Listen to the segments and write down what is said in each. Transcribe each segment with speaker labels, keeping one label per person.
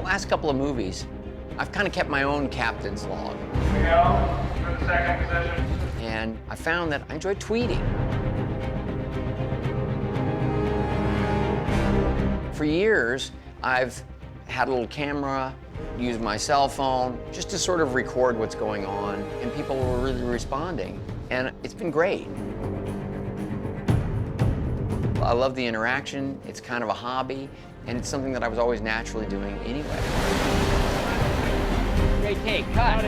Speaker 1: last couple of movies, I've kind of kept my own captain's log.
Speaker 2: Video, you're in the second position.
Speaker 1: And I found that I enjoy tweeting. For years, I've had a little camera, used my cell phone, just to sort of record what's going on, and people were really responding, and it's been great. I love the interaction, it's kind of a hobby, and it's something that I was always naturally doing anyway.
Speaker 3: Great take, cut.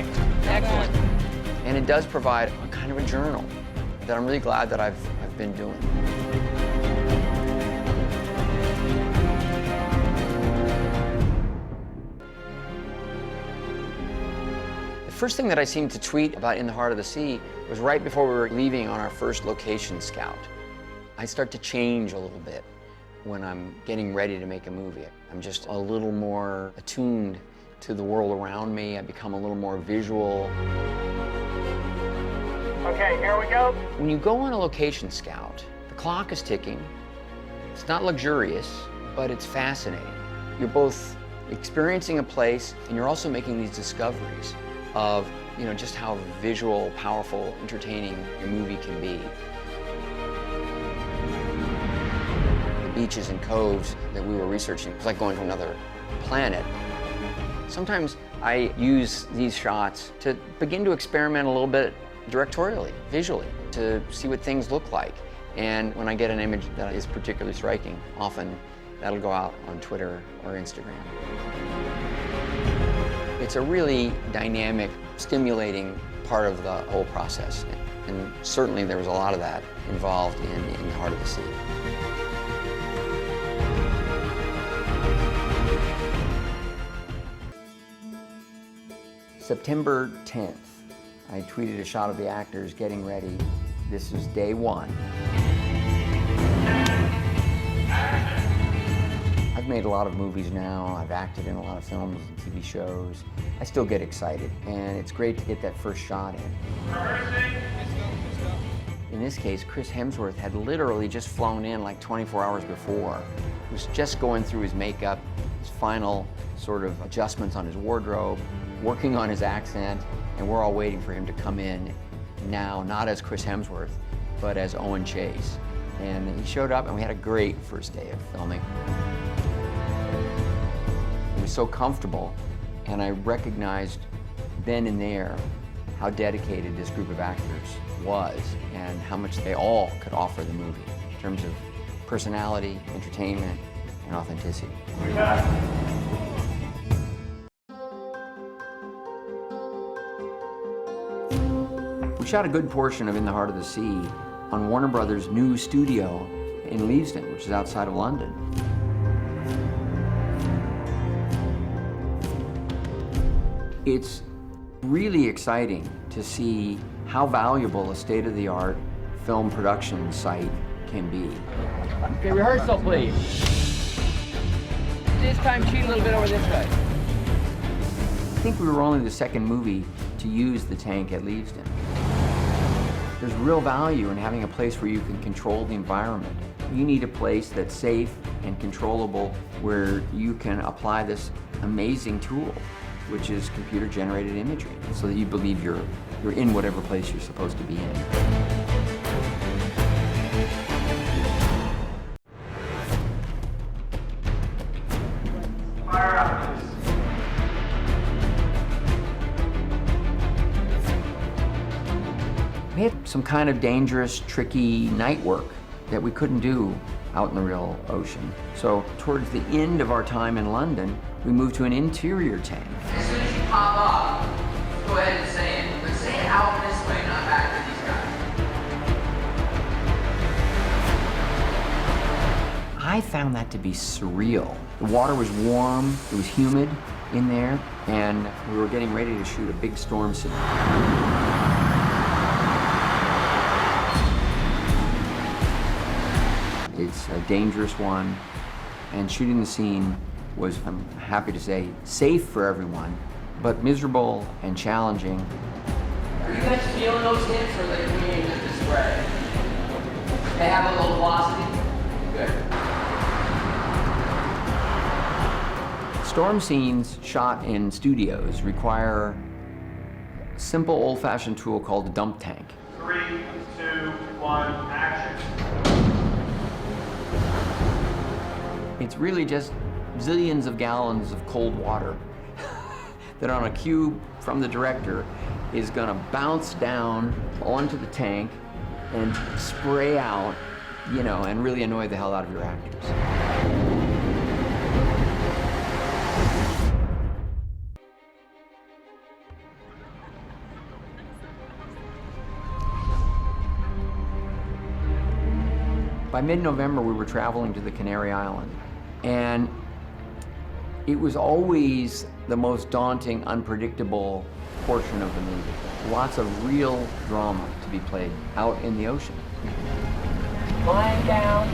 Speaker 3: Excellent.
Speaker 1: And it does provide a kind of a journal that I'm really glad that I've been doing. The first thing that I seemed to tweet about In the Heart of the Sea was right before we were leaving on our first location scout. I start to change a little bit when I'm getting ready to make a movie. I'm just a little more attuned to the world around me. I become a little more visual.
Speaker 2: Okay, here we go.
Speaker 1: When you go on a location scout, the clock is ticking. It's not luxurious, but it's fascinating. You're both experiencing a place, and you're also making these discoveries of, you know, just how visual, powerful, entertaining your movie can be. The beaches and coves that we were researching, it was like going to another planet. Sometimes I use these shots to begin to experiment a little bit directorially, visually, to see what things look like. And when I get an image that is particularly striking, often that'll go out on Twitter or Instagram. It's a really dynamic, stimulating part of the whole process. And certainly there was a lot of that involved in the Heart of the Sea. September 10th, I tweeted a shot of the actors getting ready. This is day one. I've made a lot of movies now. I've acted in a lot of films and TV shows. I still get excited, and it's great to get that first shot in. In this case, Chris Hemsworth had literally just flown in like 24 hours before. He was just going through his makeup, his final sort of adjustments on his wardrobe, working on his accent, and we're all waiting for him to come in now, not as Chris Hemsworth, but as Owen Chase. And he showed up, and we had a great first day of filming. It was so comfortable, and I recognized then and there how dedicated this group of actors was and how much they all could offer the movie in terms of personality, entertainment, and authenticity. We shot a good portion of In the Heart of the Sea on Warner Brothers' new studio in Leavesden, which is outside of London. It's really exciting to see how valuable a state-of-the-art film production site can be.
Speaker 3: Okay, rehearsal, please. This time, cheat a little bit over this way.
Speaker 1: I think we were only the second movie to use the tank at Leavesden. There's real value in having a place where you can control the environment. You need a place that's safe and controllable where you can apply this amazing tool, which is computer-generated imagery, so that you believe you're in whatever place you're supposed to be in.
Speaker 2: Fire up, please.
Speaker 1: We had some kind of dangerous, tricky night work that we couldn't do out in the real ocean. So towards the end of our time in London, we moved to an interior tank.
Speaker 4: As soon as you pop up, go ahead and say it. But say it out this way, not back to these guys.
Speaker 1: I found that to be surreal. The water was warm, it was humid in there, and we were getting ready to shoot a big storm scene. It's a dangerous one, and shooting the scene was, I'm happy to say, safe for everyone, but miserable and challenging.
Speaker 4: Are you guys feeling those hits, or are they coming in just a spray? They have a little velocity? Good.
Speaker 1: Storm scenes shot in studios require a simple old-fashioned tool called a dump tank.
Speaker 2: 3, 2, 1, action.
Speaker 1: It's really just zillions of gallons of cold water that on a cue from the director is gonna bounce down onto the tank and spray out, you know, and really annoy the hell out of your actors. By mid-November, we were traveling to the Canary Island, and it was always the most daunting, unpredictable portion of the movie. Lots of real drama to be played out in the ocean.
Speaker 4: Lying down.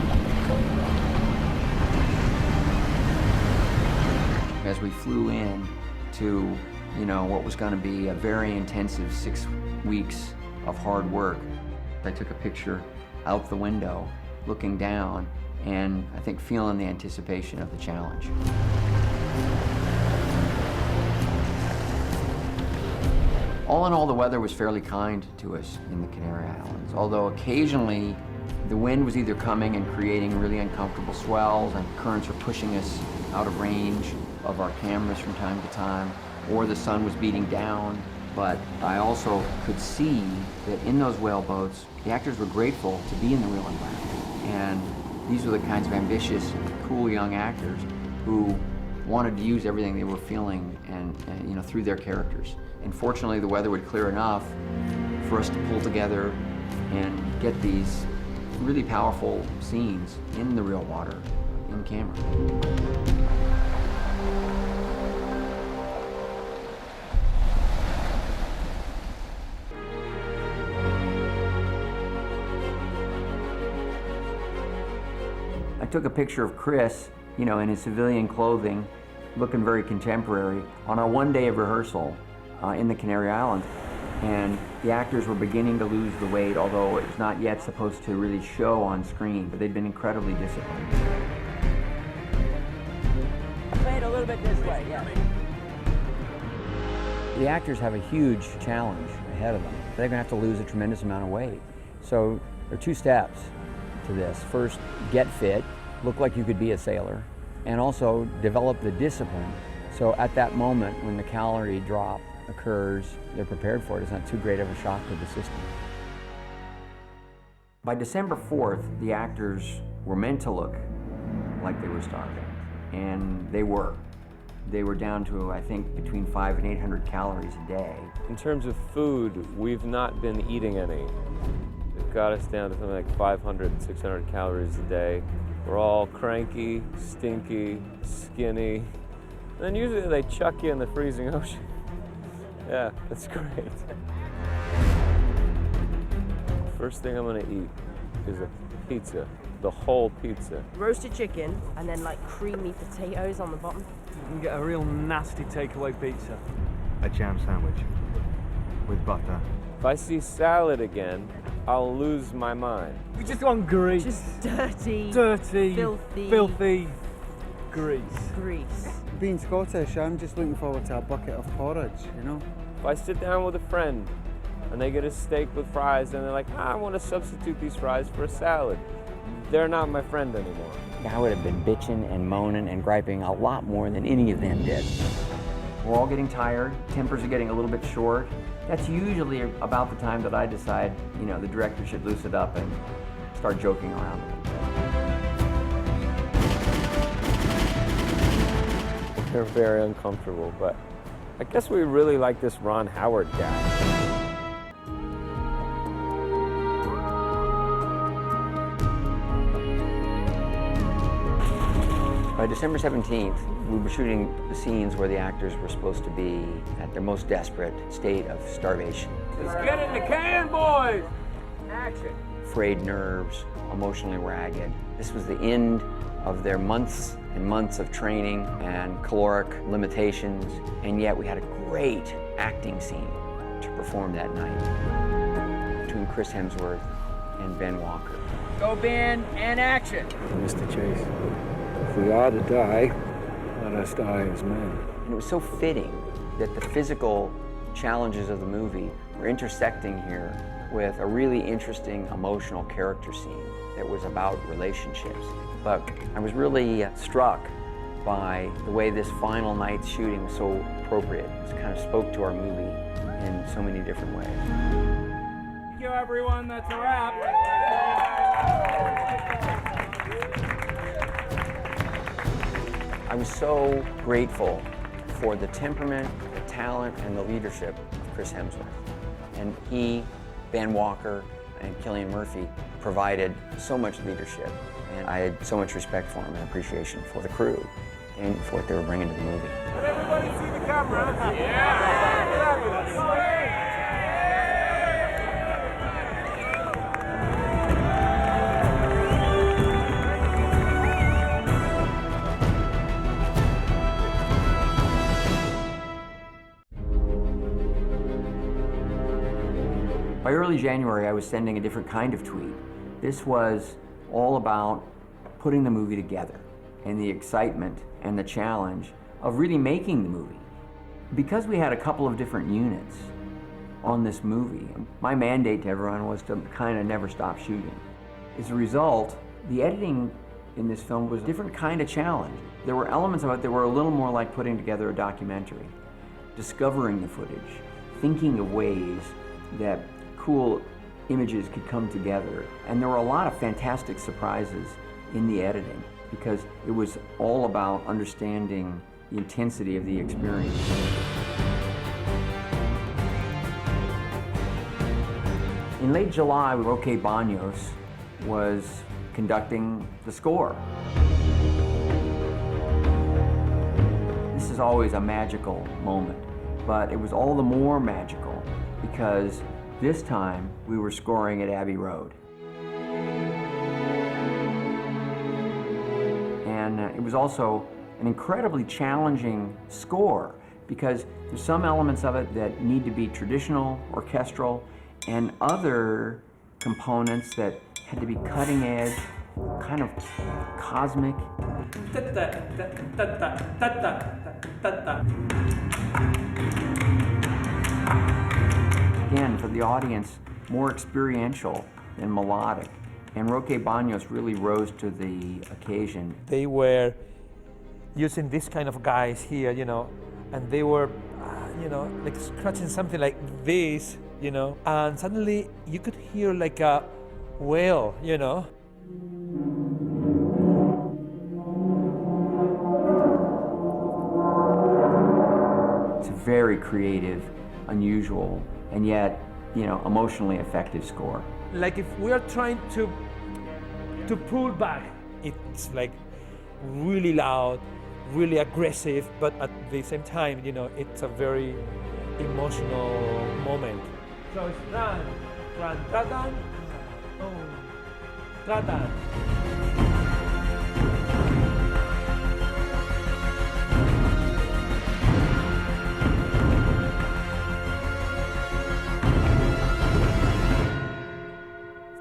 Speaker 1: As we flew in to, you know, what was going to be a very intensive 6 weeks of hard work, I took a picture out the window, looking down, and I think feeling the anticipation of the challenge. All in all, the weather was fairly kind to us in the Canary Islands, although occasionally the wind was either coming and creating really uncomfortable swells, and currents were pushing us out of range of our cameras from time to time, or the sun was beating down. But I also could see that in those whaleboats, the actors were grateful to be in the real environment. And these were the kinds of ambitious, cool young actors who wanted to use everything they were feeling and you know, through their characters. And fortunately, the weather would clear enough for us to pull together and get these really powerful scenes in the real water, in camera. I took a picture of Chris, you know, in his civilian clothing, looking very contemporary, on our one day of rehearsal in the Canary Islands. And the actors were beginning to lose the weight, although it was not yet supposed to really show on screen, but they'd been incredibly disciplined.
Speaker 3: Play it a little bit this way, yeah.
Speaker 1: The actors have a huge challenge ahead of them. They're gonna have to lose a tremendous amount of weight. So there are 2 steps to this. First, get fit, look like you could be a sailor, and also develop the discipline. So at that moment, when the calorie drop occurs, they're prepared for it. It's not too great of a shock to the system. By December 4th, the actors were meant to look like they were starving, and they were. They were down to, I think, between 500 and 800 calories a day.
Speaker 5: In terms of food, we've not been eating any. It got us down to something like 500, 600 calories a day. We're all cranky, stinky, skinny. And then usually they chuck you in the freezing ocean. Yeah, that's great. First thing I'm gonna eat is a pizza, the whole pizza.
Speaker 6: Roasted chicken and then like creamy potatoes on the bottom.
Speaker 7: You can get a real nasty takeaway pizza.
Speaker 8: A jam sandwich with butter.
Speaker 5: If I see salad again, I'll lose my mind.
Speaker 7: We just want grease.
Speaker 6: Just dirty,
Speaker 7: filthy grease.
Speaker 6: grease.
Speaker 9: Being Scottish, I'm just looking forward to a bucket of porridge, you know?
Speaker 5: If I sit down with a friend and they get a steak with fries and they're like, I want to substitute these fries for a salad, they're not my friend anymore.
Speaker 1: I would have been bitching and moaning and griping a lot more than any of them did. We're all getting tired, tempers are getting a little bit short. That's usually about the time that I decide, you know, the director should loosen it up and start joking around a little bit.
Speaker 5: They're very uncomfortable, but I guess we really like this Ron Howard guy.
Speaker 1: By December 17th, we were shooting the scenes where the actors were supposed to be at their most desperate state of starvation.
Speaker 5: Let's get in the can, boys! Action!
Speaker 1: Frayed nerves, emotionally ragged. This was the end of their months and months of training and caloric limitations, and yet we had a great acting scene to perform that night between Chris Hemsworth and Ben Walker.
Speaker 3: Go, Ben, and action.
Speaker 8: Mr. Chase, if we are to die,
Speaker 5: Let us die as men.
Speaker 1: And it was so fitting that the physical challenges of the movie were intersecting here with a really interesting emotional character scene that was about relationships. But I was really struck by the way this final night's shooting was so appropriate. It kind of spoke to our movie in so many different ways.
Speaker 2: Thank you, everyone. That's a wrap.
Speaker 1: I was so grateful for the temperament, the talent, and the leadership of Chris Hemsworth. And he, Ben Walker, and Cillian Murphy provided so much leadership. And I had so much respect for him and appreciation for the crew and for what they were bringing to the movie.
Speaker 2: Did everybody see the camera? Yeah!
Speaker 1: By early January, I was sending a different kind of tweet. This was all about putting the movie together and the excitement and the challenge of really making the movie. Because we had a couple of different units on this movie, my mandate to everyone was to kind of never stop shooting. As a result, the editing in this film was a different kind of challenge. There were elements of it that were a little more like putting together a documentary, discovering the footage, thinking of ways that cool images could come together. And there were a lot of fantastic surprises in the editing because it was all about understanding the intensity of the experience. In late July, Roque Baños was conducting the score. This is always a magical moment, but it was all the more magical because this time we were scoring at Abbey Road. And it was also an incredibly challenging score because there's some elements of it that need to be traditional, orchestral, and other components that had to be cutting edge, kind of cosmic. Again, for the audience, more experiential than melodic. And Roque Baños really rose to the occasion.
Speaker 10: They were using this kind of guys here, you know, and they were, like scratching something like this, you know, and suddenly you could hear like a whale, you know.
Speaker 1: It's a very creative, unusual, and yet, emotionally effective score.
Speaker 10: Like if we are trying to pull back, it's like really loud, really aggressive, but at the same time, it's a very emotional moment. So it's run, ta-dan, oh, ta-dan.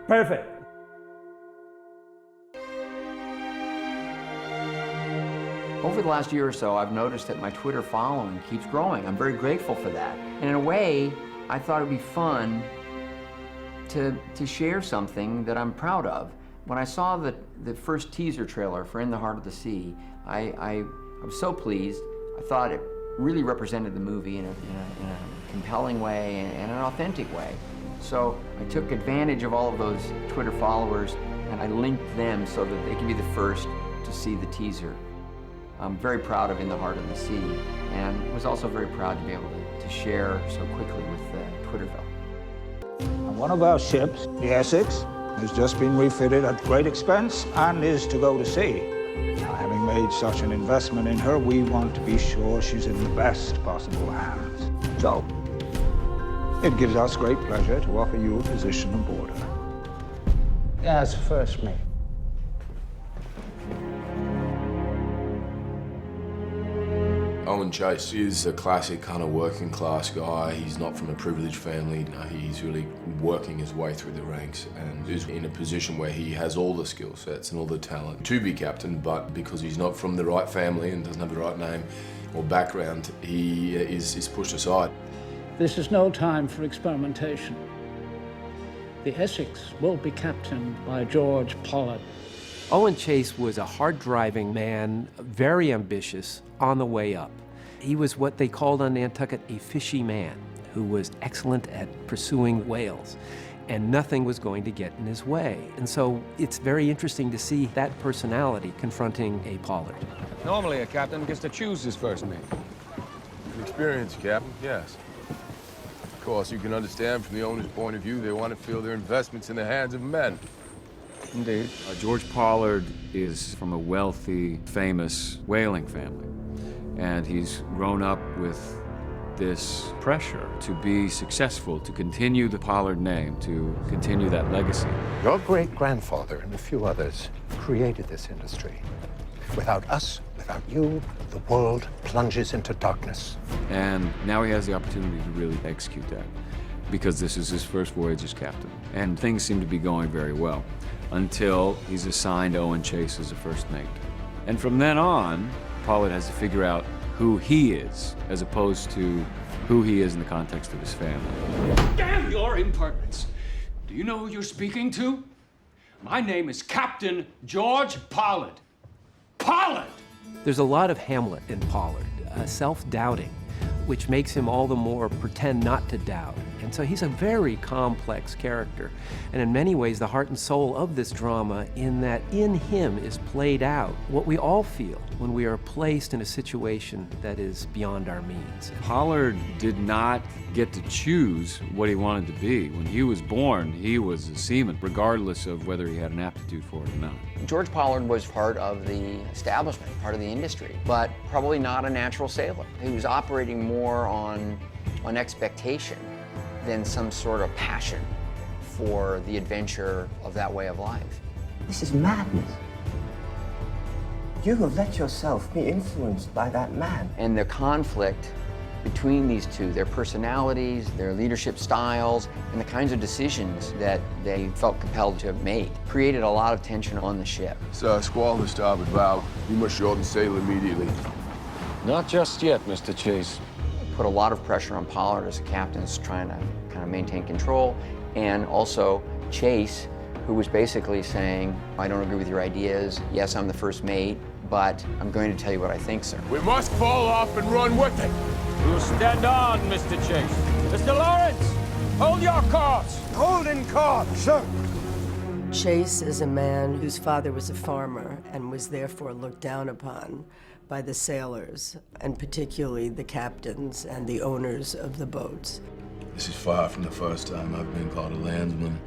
Speaker 10: Perfect.
Speaker 1: Over the last year or so, I've noticed that my Twitter following keeps growing. I'm very grateful for that. And in a way, I thought it'd be fun to share something that I'm proud of. When I saw the first teaser trailer for In the Heart of the Sea, I was so pleased. I thought it really represented the movie in a compelling way and an authentic way. So I took advantage of all of those Twitter followers and I linked them so that they can be the first to see the teaser. I'm very proud of In the Heart of the Sea and was also very proud to be able to share so quickly with Twitterville.
Speaker 11: And one of our ships, the Essex, has just been refitted at great expense and is to go to sea. Now, having made such an investment in her, we want to be sure she's in the best possible hands. So, it gives us great pleasure to offer you a position aboard her. As first mate.
Speaker 12: Owen Chase is a classic kind of working class guy. He's not from a privileged family. No, he's really working his way through the ranks and is in a position where he has all the skill sets and all the talent to be captain, but because he's not from the right family and doesn't have the right name or background, he is pushed aside.
Speaker 13: This is no time for experimentation. The Essex will be captained by George Pollard.
Speaker 14: Owen Chase was a hard-driving man, very ambitious, on the way up. He was what they called on Nantucket a fishy man, who was excellent at pursuing whales, and nothing was going to get in his way. And so it's very interesting to see that personality confronting a Pollard.
Speaker 15: Normally, a captain gets to choose his first mate.
Speaker 12: Experience, Captain, yes. Of course, you can understand from the owner's point of view, they want to feel their investments in the hands of men.
Speaker 15: Indeed.
Speaker 16: George Pollard is from a wealthy, famous whaling family. And he's grown up with this pressure to be successful, to continue the Pollard name, to continue that legacy.
Speaker 17: Your great-grandfather and a few others created this industry. Without us, without you, the world plunges into darkness.
Speaker 16: And now he has the opportunity to really execute that, because this is his first voyage as captain. And things seem to be going very well, until he's assigned Owen Chase as a first mate. And from then on, Pollard has to figure out who he is, as opposed to who he is in the context of his family.
Speaker 18: Damn your impertinence! Do you know who you're speaking to? My name is Captain George Pollard. Pollard!
Speaker 14: There's a lot of Hamlet in Pollard, self-doubting, which makes him all the more pretend not to doubt. And so he's a very complex character. And in many ways, the heart and soul of this drama, in that in him is played out what we all feel when we are placed in a situation that is beyond our means.
Speaker 16: Pollard did not get to choose what he wanted to be. When he was born, he was a seaman, regardless of whether he had an aptitude for it or not.
Speaker 1: George Pollard was part of the establishment, part of the industry, but probably not a natural sailor. He was operating more on expectation than some sort of passion for the adventure of that way of life.
Speaker 19: This is madness. You have let yourself be influenced by that man.
Speaker 1: And the conflict between these two, their personalities, their leadership styles, and the kinds of decisions that they felt compelled to have made, created a lot of tension on the ship.
Speaker 12: Sir, squall the starboard bow. You must shorten sail immediately.
Speaker 15: Not just yet, Mr. Chase.
Speaker 1: Put a lot of pressure on Pollard as a captain, trying to kind of maintain control, and also Chase, who was basically saying, I don't agree with your ideas. Yes, I'm the first mate, but I'm going to tell you what I think, sir.
Speaker 12: We must fall off and run with it.
Speaker 15: You stand on, Mr. Chase. Mr. Lawrence, hold your course.
Speaker 17: Holding course, sir.
Speaker 6: Chase is a man whose father was a farmer and was therefore looked down upon by the sailors, and particularly the captains and the owners of the boats.
Speaker 12: This is far from the first time I've been called a landsman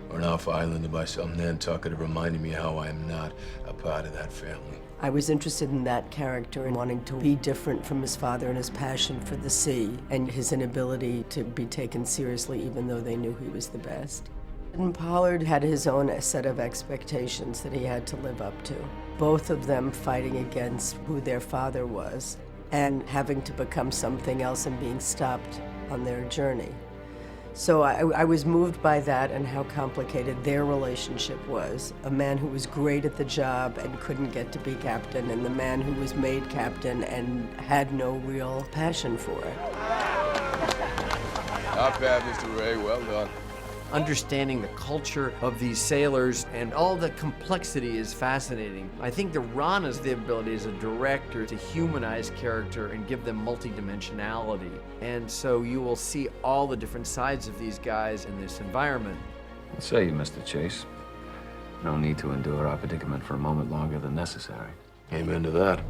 Speaker 12: or an off-islander by some Nantucket, reminding me how I am not a part of that family.
Speaker 6: I was interested in that character and wanting to be different from his father and his passion for the sea and his inability to be taken seriously even though they knew he was the best. And Pollard had his own set of expectations that he had to live up to. Both of them fighting against who their father was and having to become something else and being stopped on their journey. So I was moved by that and how complicated their relationship was. A man who was great at the job and couldn't get to be captain, and the man who was made captain and had no real passion for it.
Speaker 12: Not bad, Mr. Ray, well done.
Speaker 20: Understanding the culture of these sailors and all the complexity is fascinating. I think that Ron has the ability as a director to humanize character and give them multidimensionality. And so you will see all the different sides of these guys in this environment.
Speaker 16: What say you, Mr. Chase? No need to endure our predicament for a moment longer than necessary.
Speaker 12: Amen to that.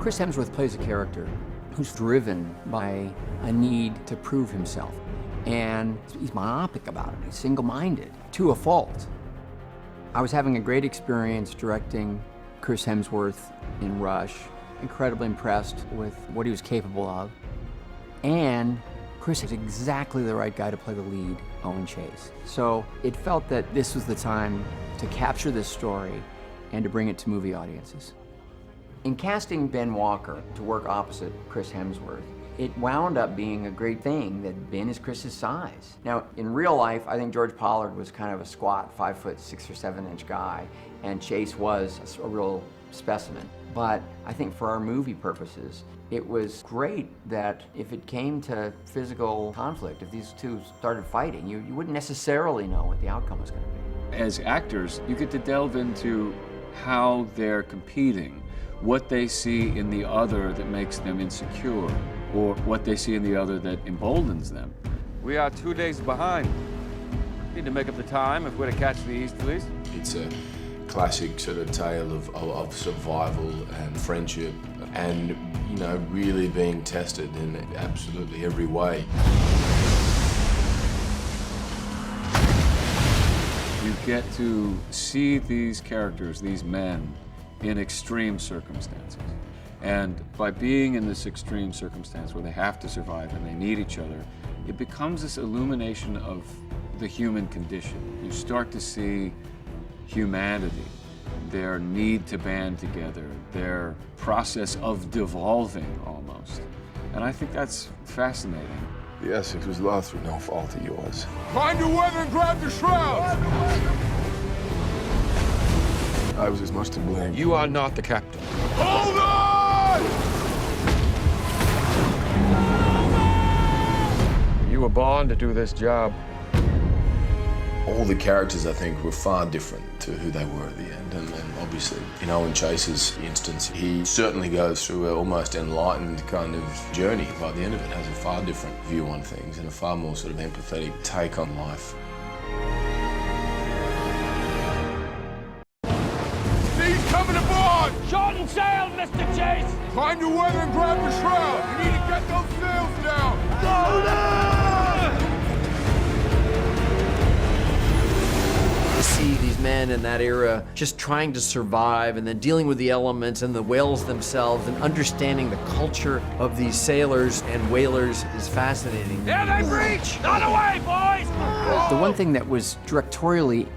Speaker 1: Chris Hemsworth plays a character who's driven by a need to prove himself. And he's myopic about it. He's single-minded, to a fault. I was having a great experience directing Chris Hemsworth in Rush. Incredibly impressed with what he was capable of. And Chris is exactly the right guy to play the lead, Owen Chase. So it felt that this was the time to capture this story and to bring it to movie audiences. In casting Ben Walker to work opposite Chris Hemsworth, it wound up being a great thing that Ben is Chris's size. Now, in real life, I think George Pollard was kind of a squat 5'6" or 7" guy, and Chase was a real specimen. But I think for our movie purposes, it was great that if it came to physical conflict, if these two started fighting, you wouldn't necessarily know what the outcome was going to be.
Speaker 16: As actors, you get to delve into how they're competing, what they see in the other that makes them insecure, or what they see in the other that emboldens them.
Speaker 15: We are 2 days behind. Need to make up the time if we're to catch the easterlies.
Speaker 12: It's a classic sort of tale of survival and friendship and, you know, really being tested in absolutely every way.
Speaker 16: You get to see these characters, these men, in extreme circumstances. And by being in this extreme circumstance where they have to survive and they need each other, it becomes this illumination of the human condition. You start to see humanity, their need to band together, their process of devolving almost. And I think that's fascinating.
Speaker 12: The Essex was lost through no fault of yours.
Speaker 2: Find your weather and grab the shrouds!
Speaker 12: I was as much to blame.
Speaker 15: You are not the captain.
Speaker 2: Hold on!
Speaker 15: You were born to do this job.
Speaker 12: All the characters, I think, were far different to who they were at the end. And obviously, in Owen Chase's instance, he certainly goes through an almost enlightened kind of journey. By the end of it, has a far different view on things and a far more sort of empathetic take on life.
Speaker 2: He's coming aboard!
Speaker 15: Shorten sail, Mr. Chase!
Speaker 2: Find your weather and grab the shroud! We need to get those sails down!
Speaker 20: To see these men in that era just trying to survive and then dealing with the elements and the whales themselves and understanding the culture of these sailors and whalers is fascinating.
Speaker 15: Here they breach! Not away, boys!
Speaker 1: The one thing that was directorially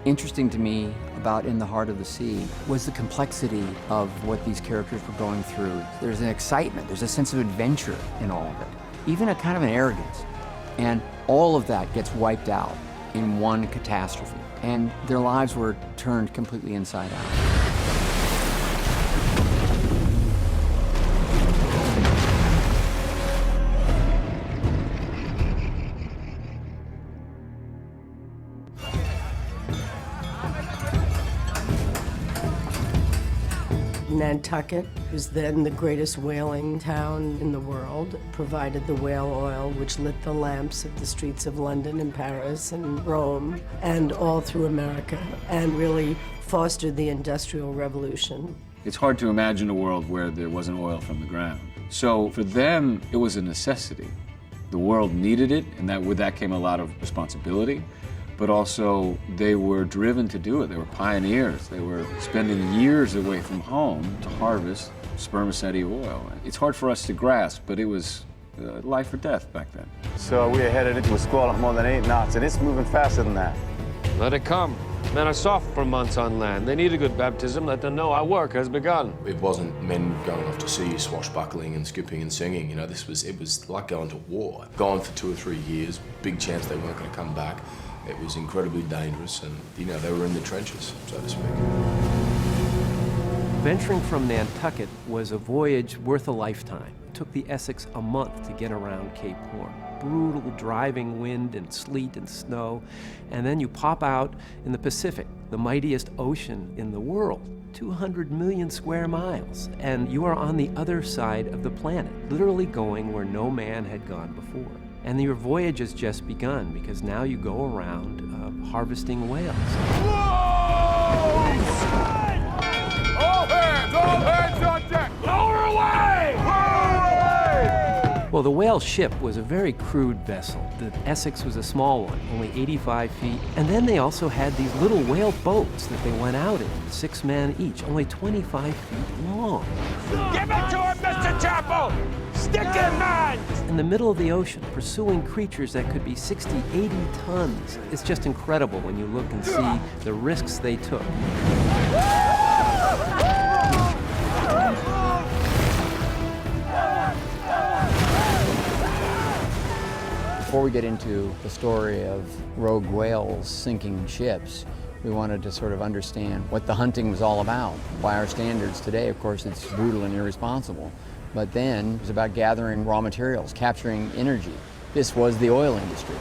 Speaker 1: interesting to me about In the Heart of the Sea was the complexity of what these characters were going through. There's an excitement, there's a sense of adventure in all of it, even a kind of an arrogance. And all of that gets wiped out in one catastrophe. And their lives were turned completely inside out.
Speaker 6: Nantucket was then the greatest whaling town in the world, provided the whale oil which lit the lamps of the streets of London and Paris and Rome and all through America, and really fostered the Industrial Revolution.
Speaker 16: It's hard to imagine a world where there wasn't oil from the ground. So for them, it was a necessity. The world needed it, and with that came a lot of responsibility. But also, they were driven to do it. They were pioneers. They were spending years away from home to harvest spermaceti oil. It's hard for us to grasp, but it was life or death back then.
Speaker 21: So we are headed into a squall of more than 8 knots, and it's moving faster than that.
Speaker 15: Let it come. Men are soft for months on land. They need a good baptism. Let them know our work has begun.
Speaker 12: It wasn't men going off to sea, swashbuckling and skipping and singing. You know, it was like going to war. Gone for 2 or 3 years, big chance they weren't going to come back. It was incredibly dangerous, and, you know, they were in the trenches, so to speak.
Speaker 14: Venturing from Nantucket was a voyage worth a lifetime. It took the Essex a month to get around Cape Horn. Brutal driving wind and sleet and snow, and then you pop out in the Pacific, the mightiest ocean in the world, 200 million square miles, and you are on the other side of the planet, literally going where no man had gone before. And your voyage has just begun, because now you go around harvesting whales.
Speaker 2: Whoa! All hands on deck!
Speaker 15: Lower away!
Speaker 14: Well, the whale ship was a very crude vessel. The Essex was a small one, only 85 feet. And then they also had these little whale boats that they went out in, 6 men each, only 25 feet long.
Speaker 15: Give it to him, Mr. Chapel! Stick him, man!
Speaker 14: In the middle of the ocean, pursuing creatures that could be 60, 80 tons. It's just incredible when you look and see the risks they took.
Speaker 1: Before we get into the story of rogue whales sinking ships, we wanted to sort of understand what the hunting was all about. By our standards today, of course, it's brutal and irresponsible. But then it was about gathering raw materials, capturing energy. This was the oil industry.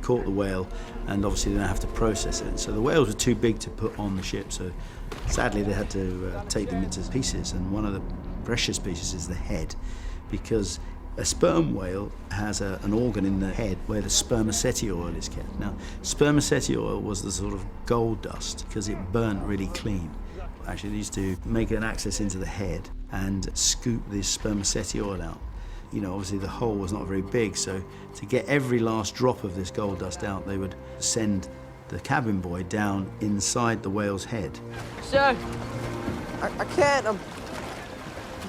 Speaker 4: Caught the whale, and obviously they don't have to process it. So the whales were too big to put on the ship, so sadly they had to take them into pieces, and one of the precious pieces is the head, because a sperm whale has an organ in the head where the spermaceti oil is kept. Now, spermaceti oil was the sort of gold dust because it burnt really clean. Actually, they used to make an access into the head and scoop the spermaceti oil out. You know, obviously the hole was not very big, so to get every last drop of this gold dust out, they would send the cabin boy down inside the whale's head.
Speaker 3: Sir, I can't. I'm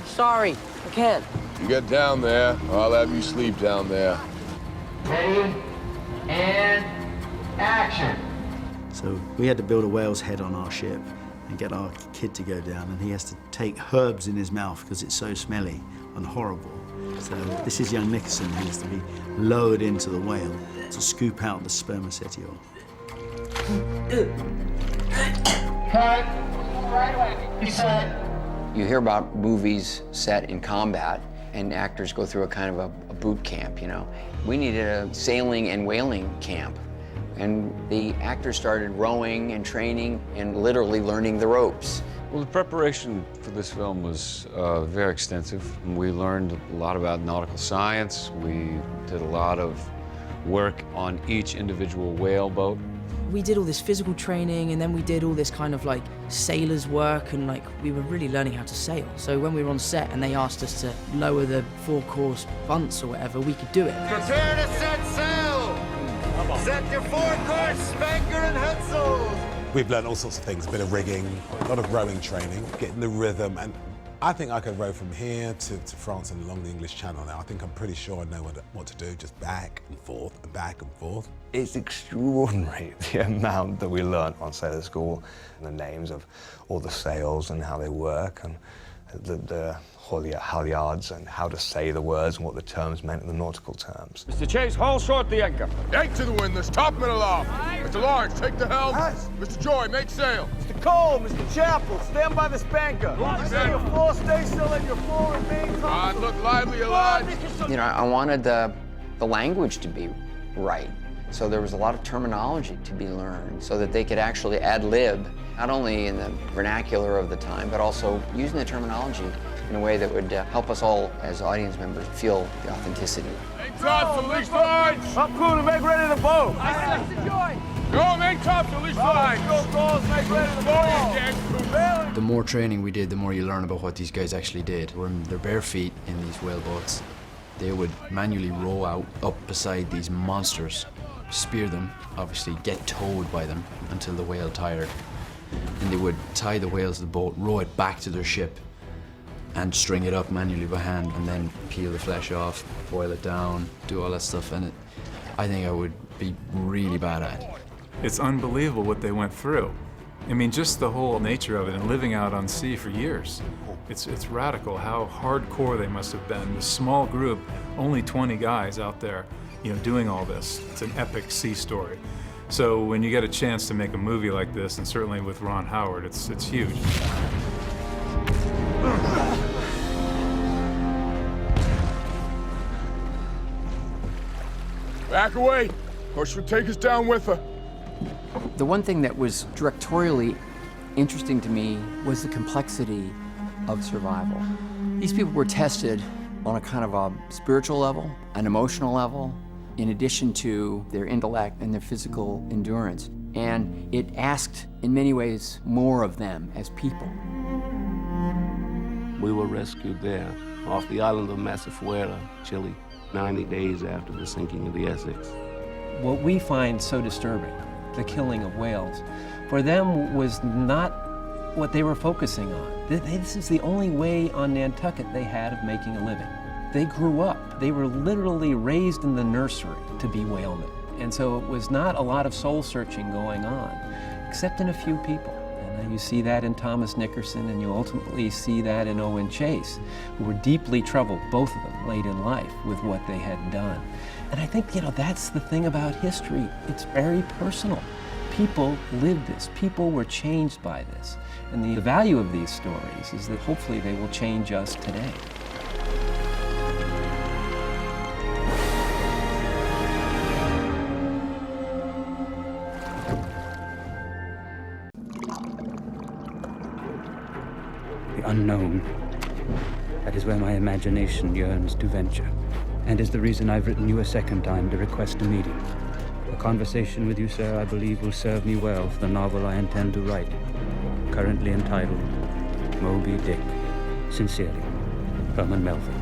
Speaker 3: sorry. I can't.
Speaker 12: You get down there, I'll have you sleep down there.
Speaker 1: Ready, and action.
Speaker 4: So we had to build a whale's head on our ship and get our kid to go down, and he has to take herbs in his mouth because it's so smelly and horrible. So this is young Nicholson, who has to be lowered into the whale to scoop out the spermaceti oil.
Speaker 1: Cut. Right away. Set. You hear about movies set in combat, and actors go through a kind of a boot camp, you know. We needed a sailing and whaling camp. And the actors started rowing and training and literally learning the ropes.
Speaker 16: Well, the preparation for this film was very extensive. We learned a lot about nautical science. We did a lot of work on each individual whale boat.
Speaker 3: We did all this physical training, and then we did all this kind of like sailor's work, and like we were really learning how to sail. So when we were on set and they asked us to lower the four-course bunts or whatever, we could do it.
Speaker 2: Prepare to set sail! Set your four-course spanker and headsails!
Speaker 22: We've learned all sorts of things, a bit of rigging, a lot of rowing training, getting the rhythm, and I think I could row from here to France and along the English Channel now. I think I'm pretty sure I know what to do, just back and forth and back and forth.
Speaker 23: It's extraordinary the amount that we learned on sailor school, and the names of all the sails and how they work, and the halyards and how to say the words and what the terms meant in the nautical terms.
Speaker 15: Mr. Chase, haul short the anchor.
Speaker 12: Yank to the windlass, topman aloft. Mr. Lawrence, take the helm.
Speaker 2: Yes.
Speaker 12: Mr. Joy, make sail.
Speaker 2: Mr. Cole, Mr. Chapel, stand by the spanker. Your full staysail and your forward main top.
Speaker 12: Look lively, Elijah.
Speaker 1: You know, I wanted the language to be right. So there was a lot of terminology to be learned so that they could actually ad-lib, not only in the vernacular of the time, but also using the terminology in a way that would help us all as audience members feel the authenticity.
Speaker 12: Make tops and leash lines.
Speaker 2: Up crew to make ready to boat.
Speaker 12: Go, make tops and leash lines.
Speaker 2: Go, girls, make ready to boat.
Speaker 24: The more training we did, the more you learn about what these guys actually did. We're in their bare feet in these whale boats. They would manually row out up beside these monsters, spear them, obviously get towed by them until the whale tired. And they would tie the whales to the boat, row it back to their ship, and string it up manually by hand, and then peel the flesh off, boil it down, do all that stuff. And I think I would be really bad at it.
Speaker 25: It's unbelievable what they went through. I mean, just the whole nature of it and living out on sea for years. It's radical how hardcore they must have been. A small group, only 20 guys out there, you know, doing all this. It's an epic sea story. So when you get a chance to make a movie like this, and certainly with Ron Howard, it's huge.
Speaker 12: Back away, or she'll take us down with her.
Speaker 1: The one thing that was directorially interesting to me was the complexity of survival. These people were tested on a kind of a spiritual level, an emotional level, in addition to their intellect and their physical endurance. And it asked, in many ways, more of them as people.
Speaker 26: We were rescued there, off the island of Masafuera, Chile, 90 days after the sinking of the Essex.
Speaker 14: What we find so disturbing, the killing of whales, for them was not what they were focusing on. This is the only way on Nantucket they had of making a living. They grew up. They were literally raised in the nursery to be whalemen. And so it was not a lot of soul searching going on, except in a few people. And You see that in Thomas Nickerson, and you ultimately see that in Owen Chase, who were deeply troubled, both of them, late in life with what they had done. And I think, that's the thing about history. It's very personal. People lived this. People were changed by this. And the value of these stories is that hopefully they will change us today.
Speaker 5: The unknown. That is where my imagination yearns to venture, and is the reason I've written you a second time to request a meeting. A conversation with you, sir, I believe will serve me well for the novel I intend to write, currently entitled Moby Dick. Sincerely, Herman Melville.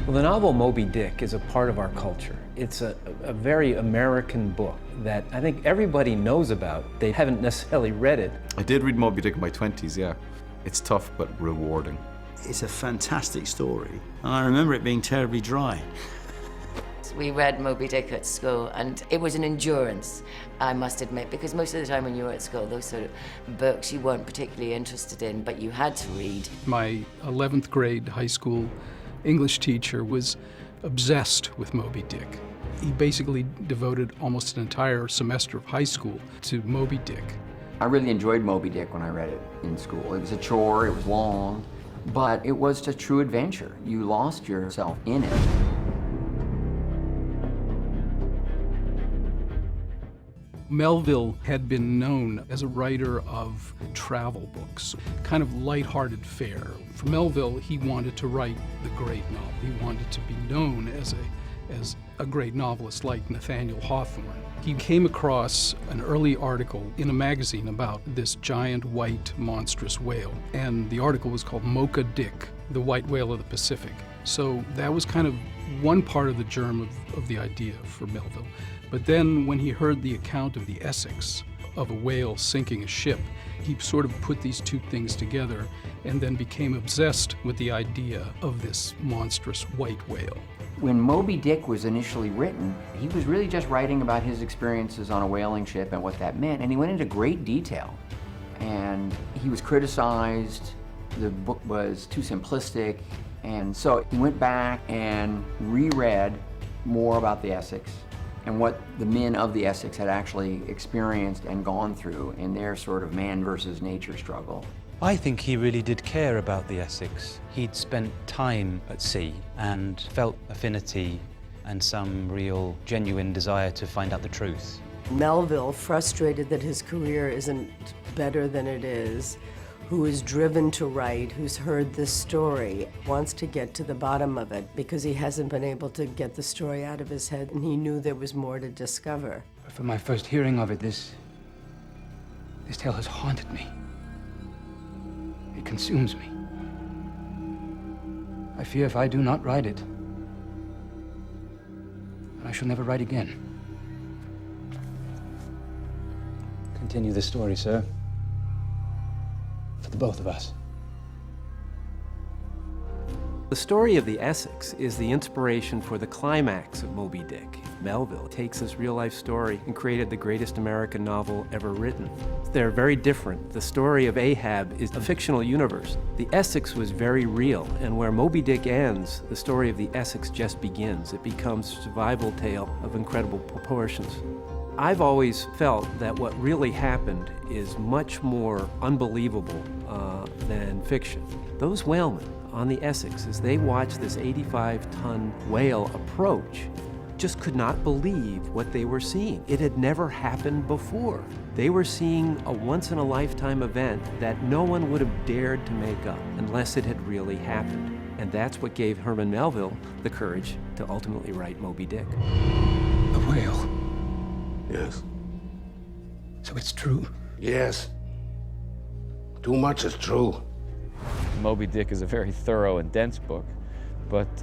Speaker 14: Well, the novel Moby Dick is a part of our culture. It's a very American book that I think everybody knows about. They haven't necessarily read it.
Speaker 7: I did read Moby Dick in my 20s, yeah. It's tough but rewarding.
Speaker 4: It's a fantastic story, and I remember it being terribly dry.
Speaker 8: We read Moby Dick at school, and it was an endurance, I must admit, because most of the time when you were at school, those sort of books you weren't particularly interested in, but you had to read.
Speaker 9: My 11th grade high school English teacher was obsessed with Moby Dick. He basically devoted almost an entire semester of high school to Moby Dick.
Speaker 1: I really enjoyed Moby Dick when I read it in school. It was a chore, it was long, but it was a true adventure. You lost yourself in it.
Speaker 9: Melville had been known as a writer of travel books, kind of lighthearted fare. For Melville, he wanted to write the great novel. He wanted to be known as a great novelist like Nathaniel Hawthorne. He came across an early article in a magazine about this giant white monstrous whale, and the article was called Mocha Dick, the white whale of the Pacific. So that was kind of one part of the germ of the idea for Melville. But then when he heard the account of the Essex, of a whale sinking a ship, he sort of put these two things together and then became obsessed with the idea of this monstrous white whale.
Speaker 1: When Moby Dick was initially written, he was really just writing about his experiences on a whaling ship and what that meant, and he went into great detail. And he was criticized, the book was too simplistic, and so he went back and reread more about the Essex and what the men of the Essex had actually experienced and gone through in their sort of man versus nature struggle.
Speaker 5: I think he really did care about the Essex. He'd spent time at sea and felt affinity and some real genuine desire to find out the truth.
Speaker 6: Melville, frustrated that his career isn't better than it is, who is driven to write, who's heard this story, wants to get to the bottom of it because he hasn't been able to get the story out of his head, and he knew there was more to discover.
Speaker 5: From my first hearing of it, this tale has haunted me. It consumes me. I fear if I do not write it, I shall never write again. Continue the story, sir. For the both of us.
Speaker 14: The story of the Essex is the inspiration for the climax of Moby Dick. Melville takes this real-life story and created the greatest American novel ever written. They're very different. The story of Ahab is a fictional universe. The Essex was very real, and where Moby Dick ends, the story of the Essex just begins. It becomes a survival tale of incredible proportions. I've always felt that what really happened is much more unbelievable than fiction. Those whalemen on the Essex, as they watched this 85-ton whale approach, just could not believe what they were seeing. It had never happened before. They were seeing a once-in-a-lifetime event that no one would have dared to make up unless it had really happened. And that's what gave Herman Melville the courage to ultimately write Moby Dick.
Speaker 5: A whale.
Speaker 10: Yes.
Speaker 5: So it's true?
Speaker 10: Yes. Too much is true.
Speaker 16: Moby Dick is a very thorough and dense book, but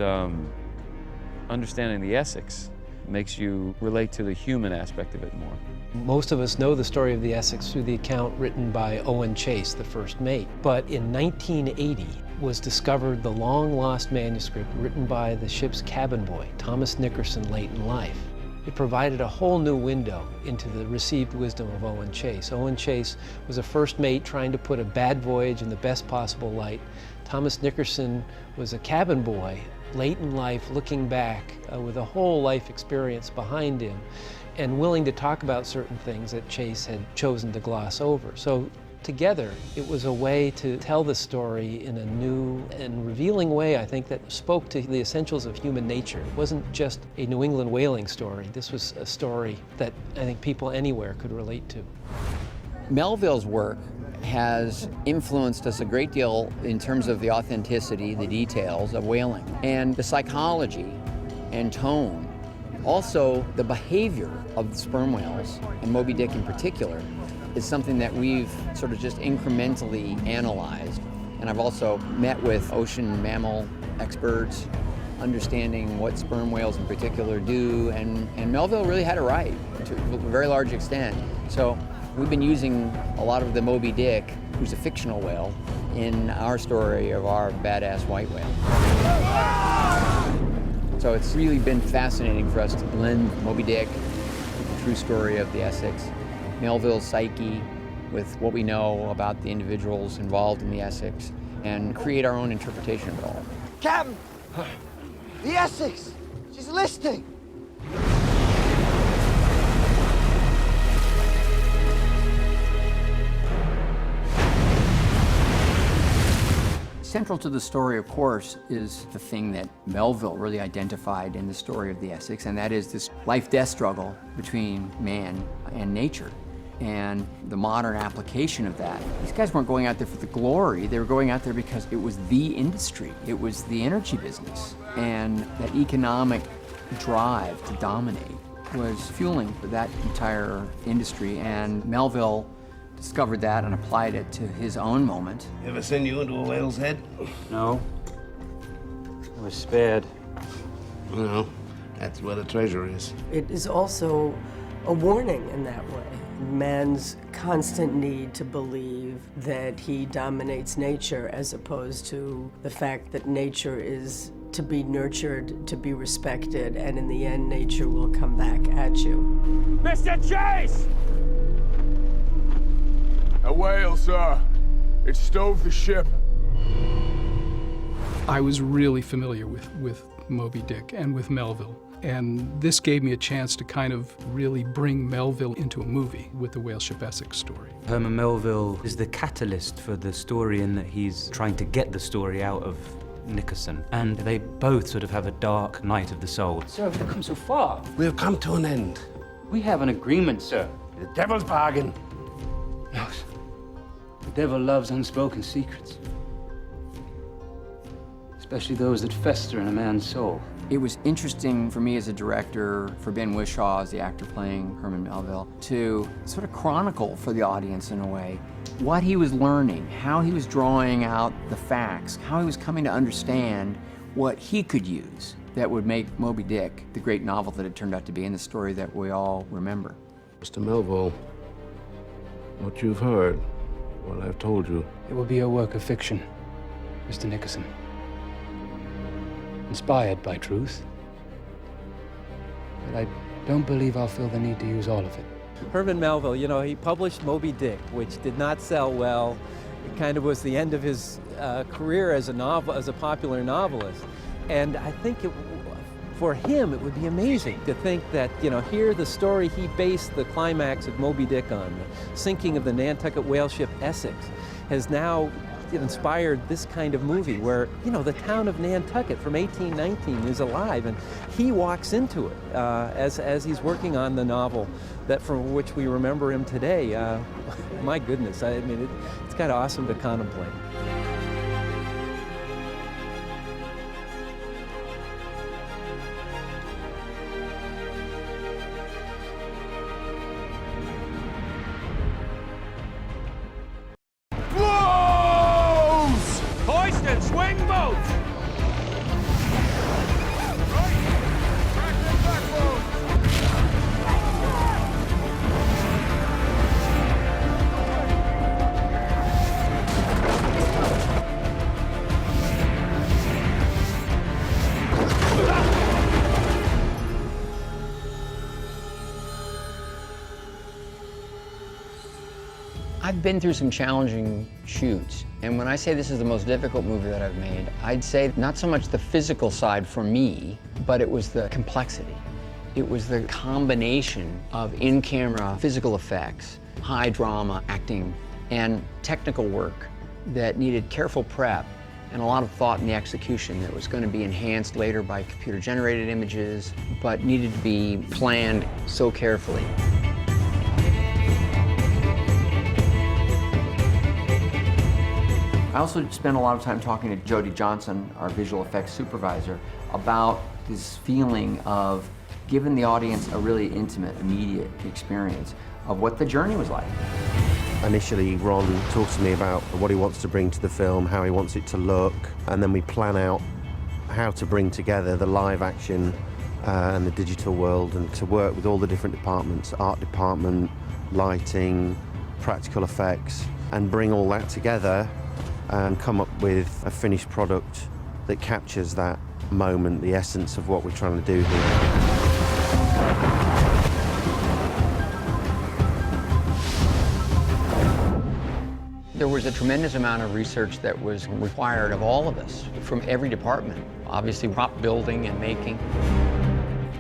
Speaker 16: understanding the Essex makes you relate to the human aspect of it more.
Speaker 14: Most of us know the story of the Essex through the account written by Owen Chase, the first mate. But in 1980 was discovered the long-lost manuscript written by the ship's cabin boy, Thomas Nickerson, late in life. It provided a whole new window into the received wisdom of Owen Chase. Owen Chase was a first mate trying to put a bad voyage in the best possible light. Thomas Nickerson was a cabin boy, late in life, looking back with a whole life experience behind him and willing to talk about certain things that Chase had chosen to gloss over. So together, it was a way to tell the story in a new and revealing way, I think, that spoke to the essentials of human nature. It wasn't just a New England whaling story. This was a story that I think people anywhere could relate to.
Speaker 1: Melville's work has influenced us a great deal in terms of the authenticity, the details of whaling, and the psychology and tone. Also, the behavior of the sperm whales, and Moby Dick in particular, is something that we've sort of just incrementally analyzed. And I've also met with ocean mammal experts, understanding what sperm whales in particular do, and Melville really had it right to a very large extent. So we've been using a lot of the Moby Dick, who's a fictional whale, in our story of our badass white whale. So it's really been fascinating for us to blend Moby Dick with the true story of the Essex, Melville's psyche with what we know about the individuals involved in the Essex, and create our own interpretation of it all.
Speaker 2: Captain! The Essex! She's listing!
Speaker 1: Central to the story, of course, is the thing that Melville really identified in the story of the Essex, and that is this life-death struggle between man and nature. And the modern application of that. These guys weren't going out there for the glory, they were going out there because it was the industry, it was the energy business. And that economic drive to dominate was fueling for that entire industry. And Melville discovered that and applied it to his own moment.
Speaker 10: Ever send you into a whale's head?
Speaker 5: No. I was spared.
Speaker 10: Well, that's where the treasure is.
Speaker 6: It is also a warning in that way. Man's constant need to believe that he dominates nature as opposed to the fact that nature is to be nurtured, to be respected, and in the end, nature will come back at you.
Speaker 2: Mr. Chase!
Speaker 12: A whale, sir. It stove the ship.
Speaker 9: I was really familiar with Moby Dick and with Melville. And this gave me a chance to kind of really bring Melville into a movie with the whale ship Essex story.
Speaker 5: Herman Melville is the catalyst for the story in that he's trying to get the story out of Nickerson. And they both sort of have a dark night of the soul.
Speaker 14: Sir, we've come so far.
Speaker 10: We have come to an end.
Speaker 5: We have an agreement, sir.
Speaker 10: The devil's bargain.
Speaker 5: No, sir. The devil loves unspoken secrets. Especially those that fester in a man's soul.
Speaker 1: It was interesting for me as a director, for Ben Whishaw as the actor playing Herman Melville, to sort of chronicle for the audience in a way what he was learning, how he was drawing out the facts, how he was coming to understand what he could use that would make Moby Dick the great novel that it turned out to be and the story that we all remember.
Speaker 10: Mr. Melville, what you've heard, what I've told you.
Speaker 5: It will be a work of fiction, Mr. Nickerson. Inspired by truth. But I don't believe I'll feel the need to use all of it.
Speaker 14: Herman Melville, you know, he published Moby Dick, which did not sell well. It kind of was the end of his career as a popular novelist. And I think for him, it would be amazing to think that, you know, here the story he based the climax of Moby Dick on, the sinking of the Nantucket whale ship Essex, has now inspired this kind of movie where, you know, the town of Nantucket from 1819 is alive, and he walks into it as he's working on the novel that from which we remember him today. My goodness, I mean, it's kind of awesome to contemplate.
Speaker 2: Swing boat!
Speaker 1: I've been through some challenging shoots, and when I say this is the most difficult movie that I've made, I'd say not so much the physical side for me, but it was the complexity. It was the combination of in-camera physical effects, high drama acting, and technical work that needed careful prep and a lot of thought in the execution that was going to be enhanced later by computer-generated images, but needed to be planned so carefully. I also spent a lot of time talking to Jody Johnson, our visual effects supervisor, about this feeling of giving the audience a really intimate, immediate experience of what the journey was like.
Speaker 11: Initially, Ron talks to me about what he wants to bring to the film, how he wants it to look, and then we plan out how to bring together the live action and the digital world, and to work with all the different departments, art department, lighting, practical effects, and bring all that together and come up with a finished product that captures that moment, the essence of what we're trying to do here.
Speaker 1: There was a tremendous amount of research that was required of all of us from every department. Obviously, prop building and making.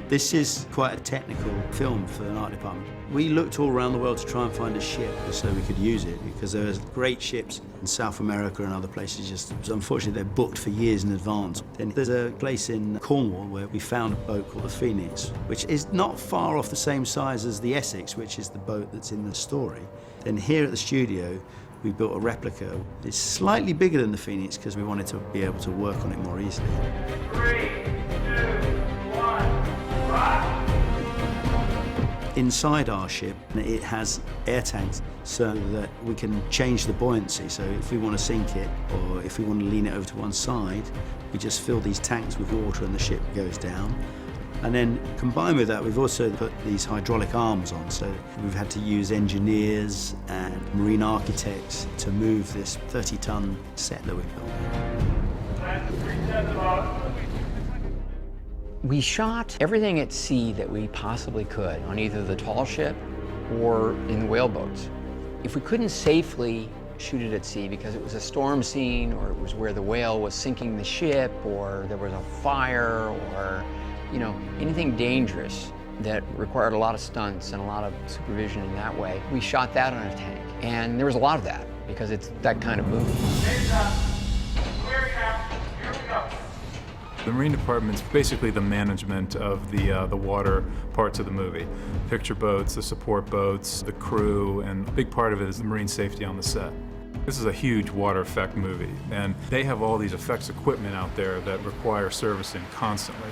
Speaker 4: This is quite a technical film for an art department. We looked all around the world to try and find a ship so we could use it, because there's great ships in South America and other places, just unfortunately they're booked for years in advance. Then there's a place in Cornwall where we found a boat called the Phoenix, which is not far off the same size as the Essex, which is the boat that's in the story. Then here at the studio, we built a replica. It's slightly bigger than the Phoenix because we wanted to be able to work on it more easily.
Speaker 2: 3, 2, 1, rock!
Speaker 4: Inside our ship, it has air tanks so that we can change the buoyancy. So if we want to sink it or if we want to lean it over to one side, we just fill these tanks with water and the ship goes down. And then combined with that, we've also put these hydraulic arms on. So we've had to use engineers and marine architects to move this 30-ton set that we built.
Speaker 1: We shot everything at sea that we possibly could on either the tall ship or in the whaleboats. If we couldn't safely shoot it at sea because it was a storm scene, or it was where the whale was sinking the ship, or there was a fire, or anything dangerous that required a lot of stunts and a lot of supervision in that way, we shot that on a tank. And there was a lot of that because it's that kind of movie.
Speaker 25: The Marine Department's basically the management of the water parts of the movie. Picture boats, the support boats, the crew, and a big part of it is the marine safety on the set. This is a huge water effect movie, and they have all these effects equipment out there that require servicing constantly.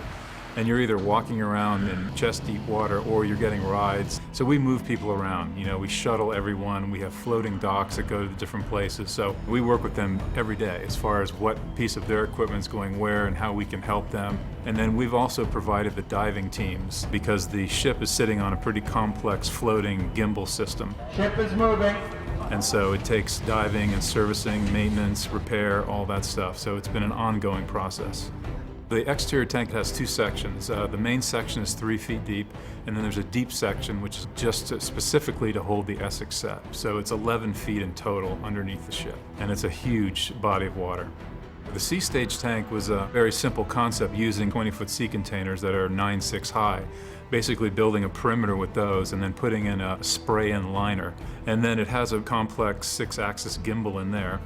Speaker 25: And you're either walking around in chest-deep water or you're getting rides. So we move people around. We shuttle everyone. We have floating docks that go to the different places. So we work with them every day as far as what piece of their equipment's going where and how we can help them. And then we've also provided the diving teams because the ship is sitting on a pretty complex floating gimbal system.
Speaker 2: Ship is moving.
Speaker 25: And so it takes diving and servicing, maintenance, repair, all that stuff. So it's been an ongoing process. The exterior tank has two sections. The main section is 3 feet deep, and then there's a deep section which is just specifically to hold the Essex set. So it's 11 feet in total underneath the ship, and it's a huge body of water. The sea stage tank was a very simple concept using 20-foot sea containers that are 9'6" high, basically building a perimeter with those and then putting in a spray-in liner. And then it has a complex 6-axis gimbal in there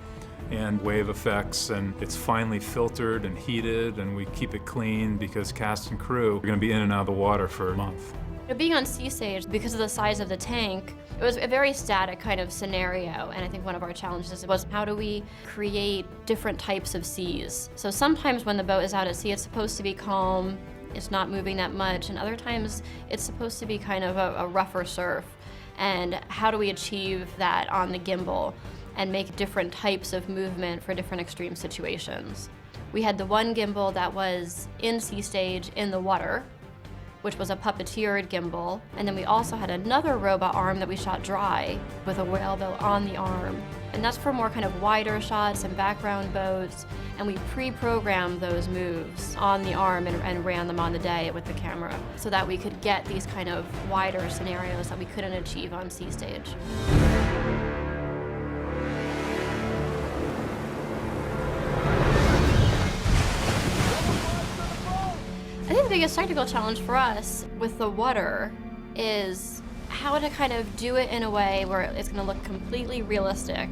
Speaker 25: and wave effects, and it's finely filtered and heated, and we keep it clean because cast and crew are going to be in and out of the water for a month.
Speaker 13: Being on sea stage, because of the size of the tank, it was a very static kind of scenario, and I think one of our challenges was how do we create different types of seas. So sometimes when the boat is out at sea, it's supposed to be calm, it's not moving that much, and other times it's supposed to be kind of a rougher surf. And how do we achieve that on the gimbal and make different types of movement for different extreme situations? We had the one gimbal that was in sea stage in the water, which was a puppeteered gimbal, and then we also had another robot arm that we shot dry with a whaleboat on the arm. And that's for more kind of wider shots and background boats, and we pre-programmed those moves on the arm and ran them on the day with the camera so that we could get these kind of wider scenarios that we couldn't achieve on sea stage. biggest technical challenge for us with the water is how to kind of do it in a way where it's going to look completely realistic,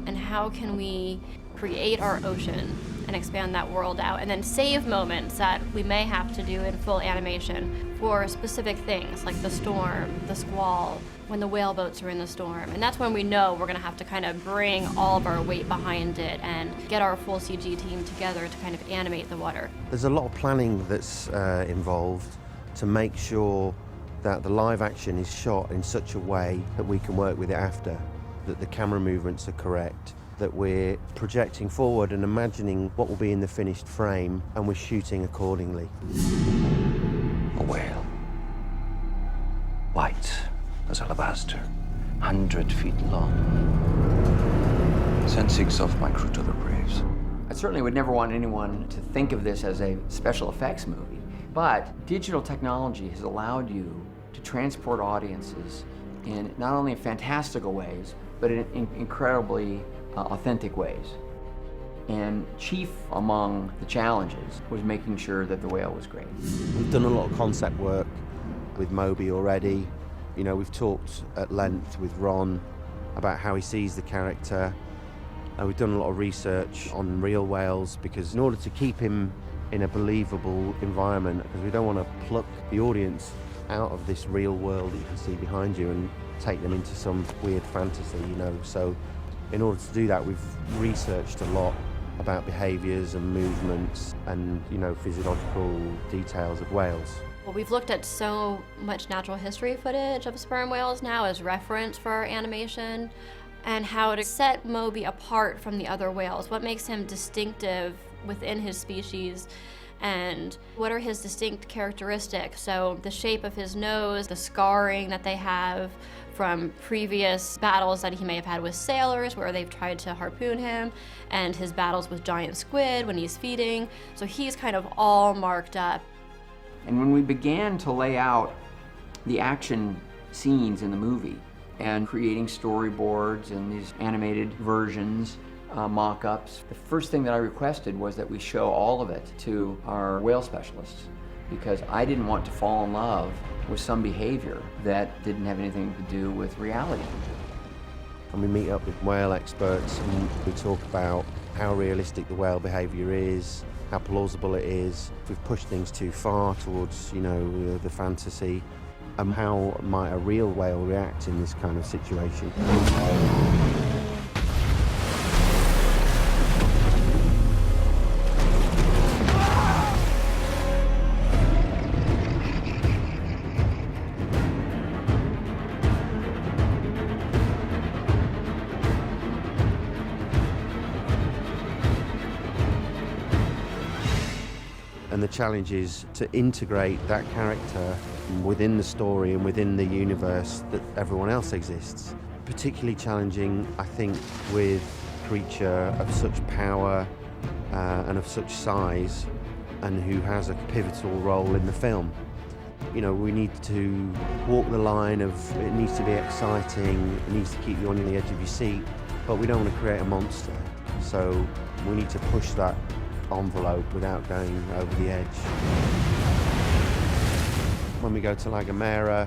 Speaker 13: and how can we create our ocean and expand that world out, and then save moments that we may have to do in full animation for specific things like the storm, the squall, when the whale boats are in the storm. And that's when we know we're going to have to kind of bring all of our weight behind it and get our full CG team together to kind of animate the water.
Speaker 11: There's a lot of planning that's involved to make sure that the live action is shot in such a way that we can work with it after, that the camera movements are correct, that we're projecting forward and imagining what will be in the finished frame, and we're shooting accordingly.
Speaker 3: A whale. White as alabaster, 100 feet long. Send 6 of my crew to the graves.
Speaker 1: I certainly would never want anyone to think of this as a special effects movie, but digital technology has allowed you to transport audiences in not only fantastical ways, but in incredibly authentic ways. And chief among the challenges was making sure that the whale was great.
Speaker 11: We've done a lot of concept work with Moby already. You know, we've talked at length with Ron about how he sees the character. We've done a lot of research on real whales, because in order to keep him in a believable environment, because we don't want to pluck the audience out of this real world that you can see behind you and take them into some weird fantasy, you know. So in order to do that, we've researched a lot about behaviours and movements and, you know, physiological details of whales.
Speaker 13: Well, we've looked at so much natural history footage of sperm whales now as reference for our animation, and how to set Moby apart from the other whales. What makes him distinctive within his species, and what are his distinct characteristics? So the shape of his nose, the scarring that they have from previous battles that he may have had with sailors where they've tried to harpoon him, and his battles with giant squid when he's feeding. So he's kind of all marked up.
Speaker 1: And when we began to lay out the action scenes in the movie and creating storyboards and these animated versions, mock-ups, the first thing that I requested was that we show all of it to our whale specialists, because I didn't want to fall in love with some behavior that didn't have anything to do with reality.
Speaker 11: And we meet up with whale experts and we talk about how realistic the whale behaviour is, how plausible it is, if we've pushed things too far towards, you know, the fantasy, and how might a real whale react in this kind of situation. And the challenge is to integrate that character within the story and within the universe that everyone else exists. Particularly challenging, I think, with a creature of such power and of such size, and who has a pivotal role in the film. You know, we need to walk the line of, it needs to be exciting, it needs to keep you on the edge of your seat, but we don't want to create a monster. So we need to push that envelope without going over the edge. When we go to La Gomera,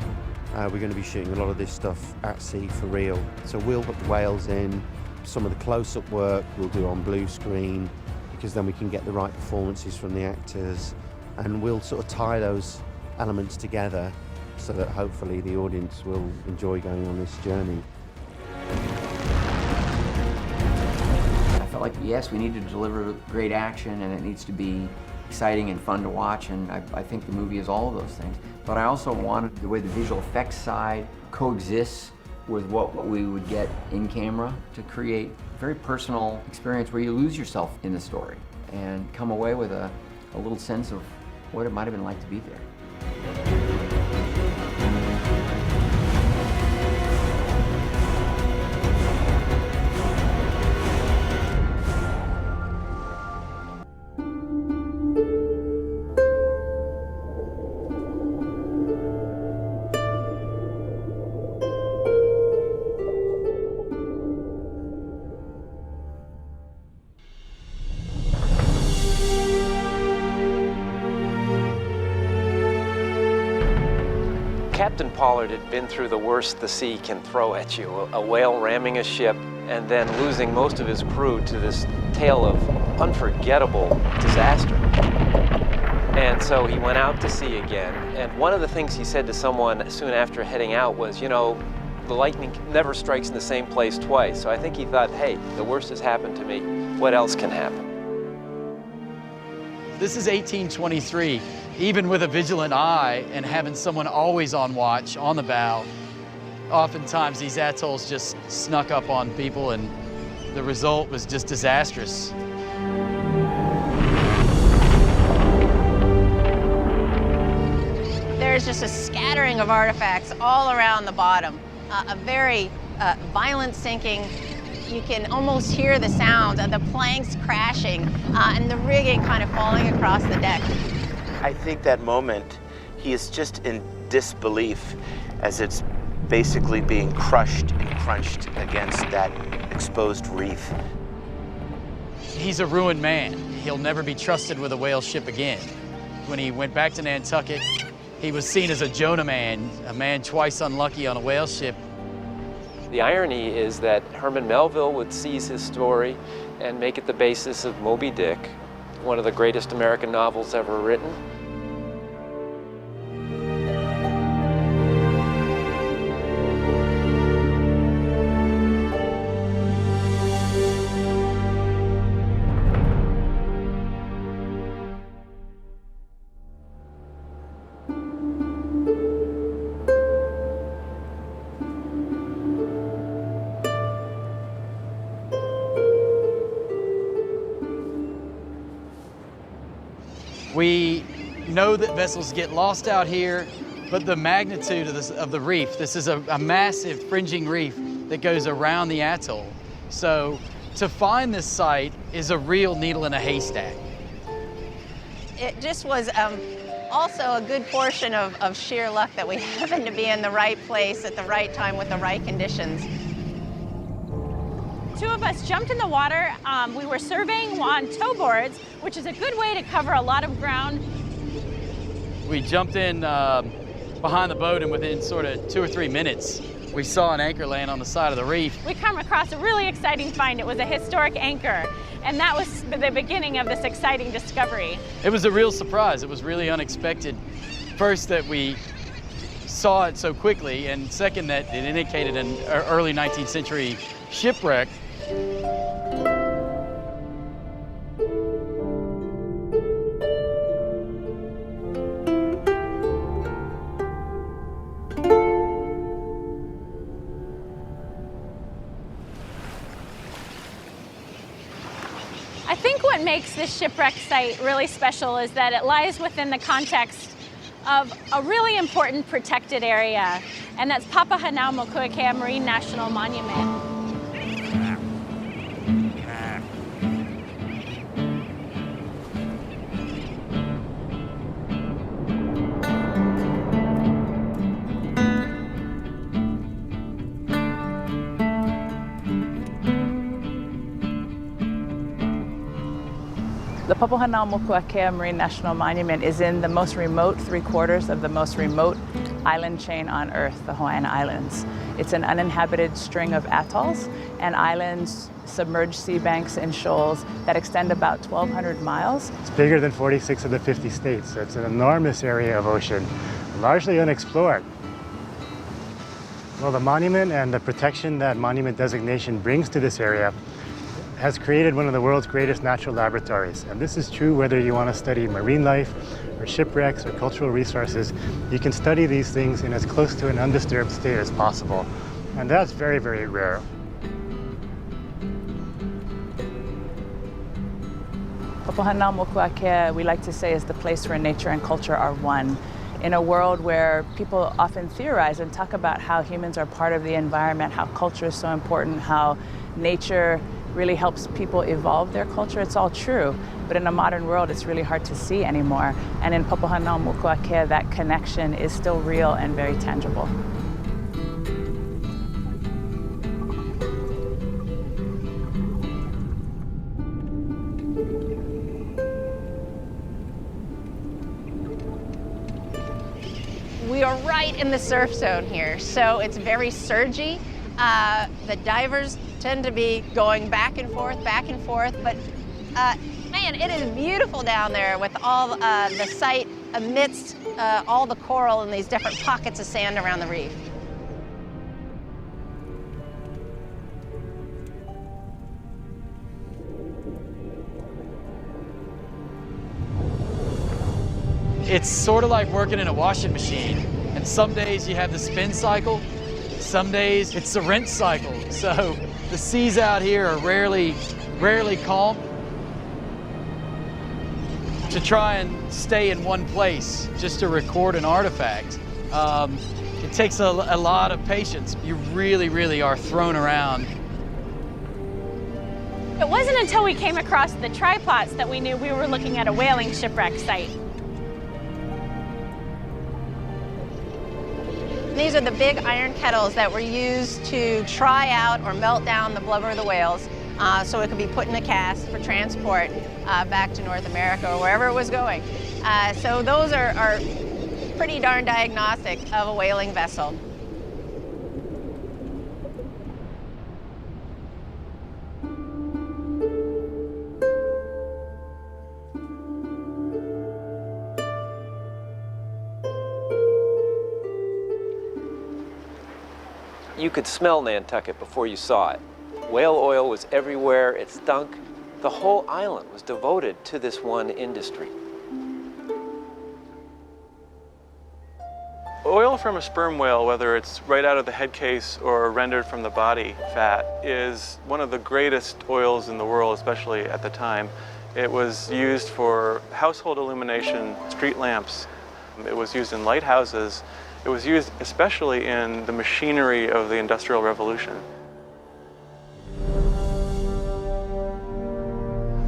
Speaker 11: we're going to be shooting a lot of this stuff at sea for real. So we'll put the whales in, some of the close-up work we'll do on blue screen, because then we can get the right performances from the actors, and we'll sort of tie those elements together so that hopefully the audience will enjoy going on this journey.
Speaker 1: I felt like, yes, we need to deliver great action, and it needs to be exciting and fun to watch, and I think the movie is all of those things. But I also wanted the way the visual effects side coexists with what we would get in camera to create a very personal experience where you lose yourself in the story and come away with a little sense of what it might have been like to be there.
Speaker 14: Captain Pollard had been through the worst the sea can throw at you, a whale ramming a ship and then losing most of his crew to this tale of unforgettable disaster. And so he went out to sea again, and one of the things he said to someone soon after heading out was, you know, the lightning never strikes in the same place twice. So I think he thought, hey, the worst has happened to me, what else can happen?
Speaker 17: This is 1823. Even with a vigilant eye and having someone always on watch on the bow, oftentimes these atolls just snuck up on people, and the result was just disastrous.
Speaker 18: There's just a scattering of artifacts all around the bottom. A very violent sinking. You can almost hear the sound of the planks crashing and the rigging kind of falling across the deck.
Speaker 19: I think that moment, he is just in disbelief as it's basically being crushed and crunched against that exposed reef.
Speaker 17: He's a ruined man. He'll never be trusted with a whale ship again. When he went back to Nantucket, he was seen as a Jonah man, a man twice unlucky on a whale ship.
Speaker 14: The irony is that Herman Melville would seize his story and make it the basis of Moby Dick, one of the greatest American novels ever written.
Speaker 17: We know that vessels get lost out here, but the magnitude of the reef, this is a massive fringing reef that goes around the atoll. So to find this site is a real needle in a haystack.
Speaker 18: It just was also a good portion of sheer luck that we happened to be in the right place at the right time with the right conditions.
Speaker 20: Two of us jumped in the water. We were surveying on tow boards, which is a good way to cover a lot of ground.
Speaker 17: We jumped in behind the boat, and within sort of 2 or 3 minutes, we saw an anchor laying on the side of the reef.
Speaker 20: We come across a really exciting find. It was a historic anchor, and that was the beginning of this exciting discovery.
Speaker 17: It was a real surprise. It was really unexpected. First, that we saw it so quickly, and second, that it indicated an early 19th century shipwreck.
Speaker 20: I think what makes this shipwreck site really special is that it lies within the context of a really important protected area, and that's Papahanaumokuakea Marine National Monument.
Speaker 21: The Papahanaumokuakea Marine National Monument is in the most remote 3/4 of the most remote island chain on Earth, the Hawaiian Islands. It's an uninhabited string of atolls and islands, submerged sea banks and shoals that extend about 1,200 miles.
Speaker 22: It's bigger than 46 of the 50 states, so it's an enormous area of ocean, largely unexplored. Well, the monument and the protection that monument designation brings to this area has created one of the world's greatest natural laboratories. And this is true whether you want to study marine life or shipwrecks or cultural resources. You can study these things in as close to an undisturbed state as possible. And that's very, very rare.
Speaker 21: Papahanaumokuakea, we like to say, is the place where nature and culture are one. In a world where people often theorize and talk about how humans are part of the environment, how culture is so important, how nature really helps people evolve their culture, it's all true. But in a modern world, it's really hard to see anymore. And in Papahanaumokuakea, that connection is still real and very tangible.
Speaker 18: We are right in the surf zone here, so it's very surgy. The divers tend to be going back and forth, but man, it is beautiful down there with all the sight amidst all the coral and these different pockets of sand around the reef.
Speaker 17: It's sort of like working in a washing machine, and some days you have the spin cycle, some days it's the rinse cycle. So the seas out here are rarely calm. To try and stay in one place just to record an artifact, it takes a lot of patience. You really are thrown around.
Speaker 20: It wasn't until we came across the tripods that we knew we were looking at a whaling shipwreck site.
Speaker 18: These are the big iron kettles that were used to try out or melt down the blubber of the whales so it could be put in a cask for transport back to North America or wherever it was going. So those are pretty darn diagnostic of a whaling vessel.
Speaker 14: You could smell Nantucket before you saw it. Whale oil was everywhere, it stunk. The whole island was devoted to this one industry.
Speaker 7: Oil from a sperm whale, whether it's right out of the head case or rendered from the body fat, is one of the greatest oils in the world, especially at the time. It was used for household illumination, street lamps. It was used in lighthouses. It was used especially in the machinery of the Industrial Revolution.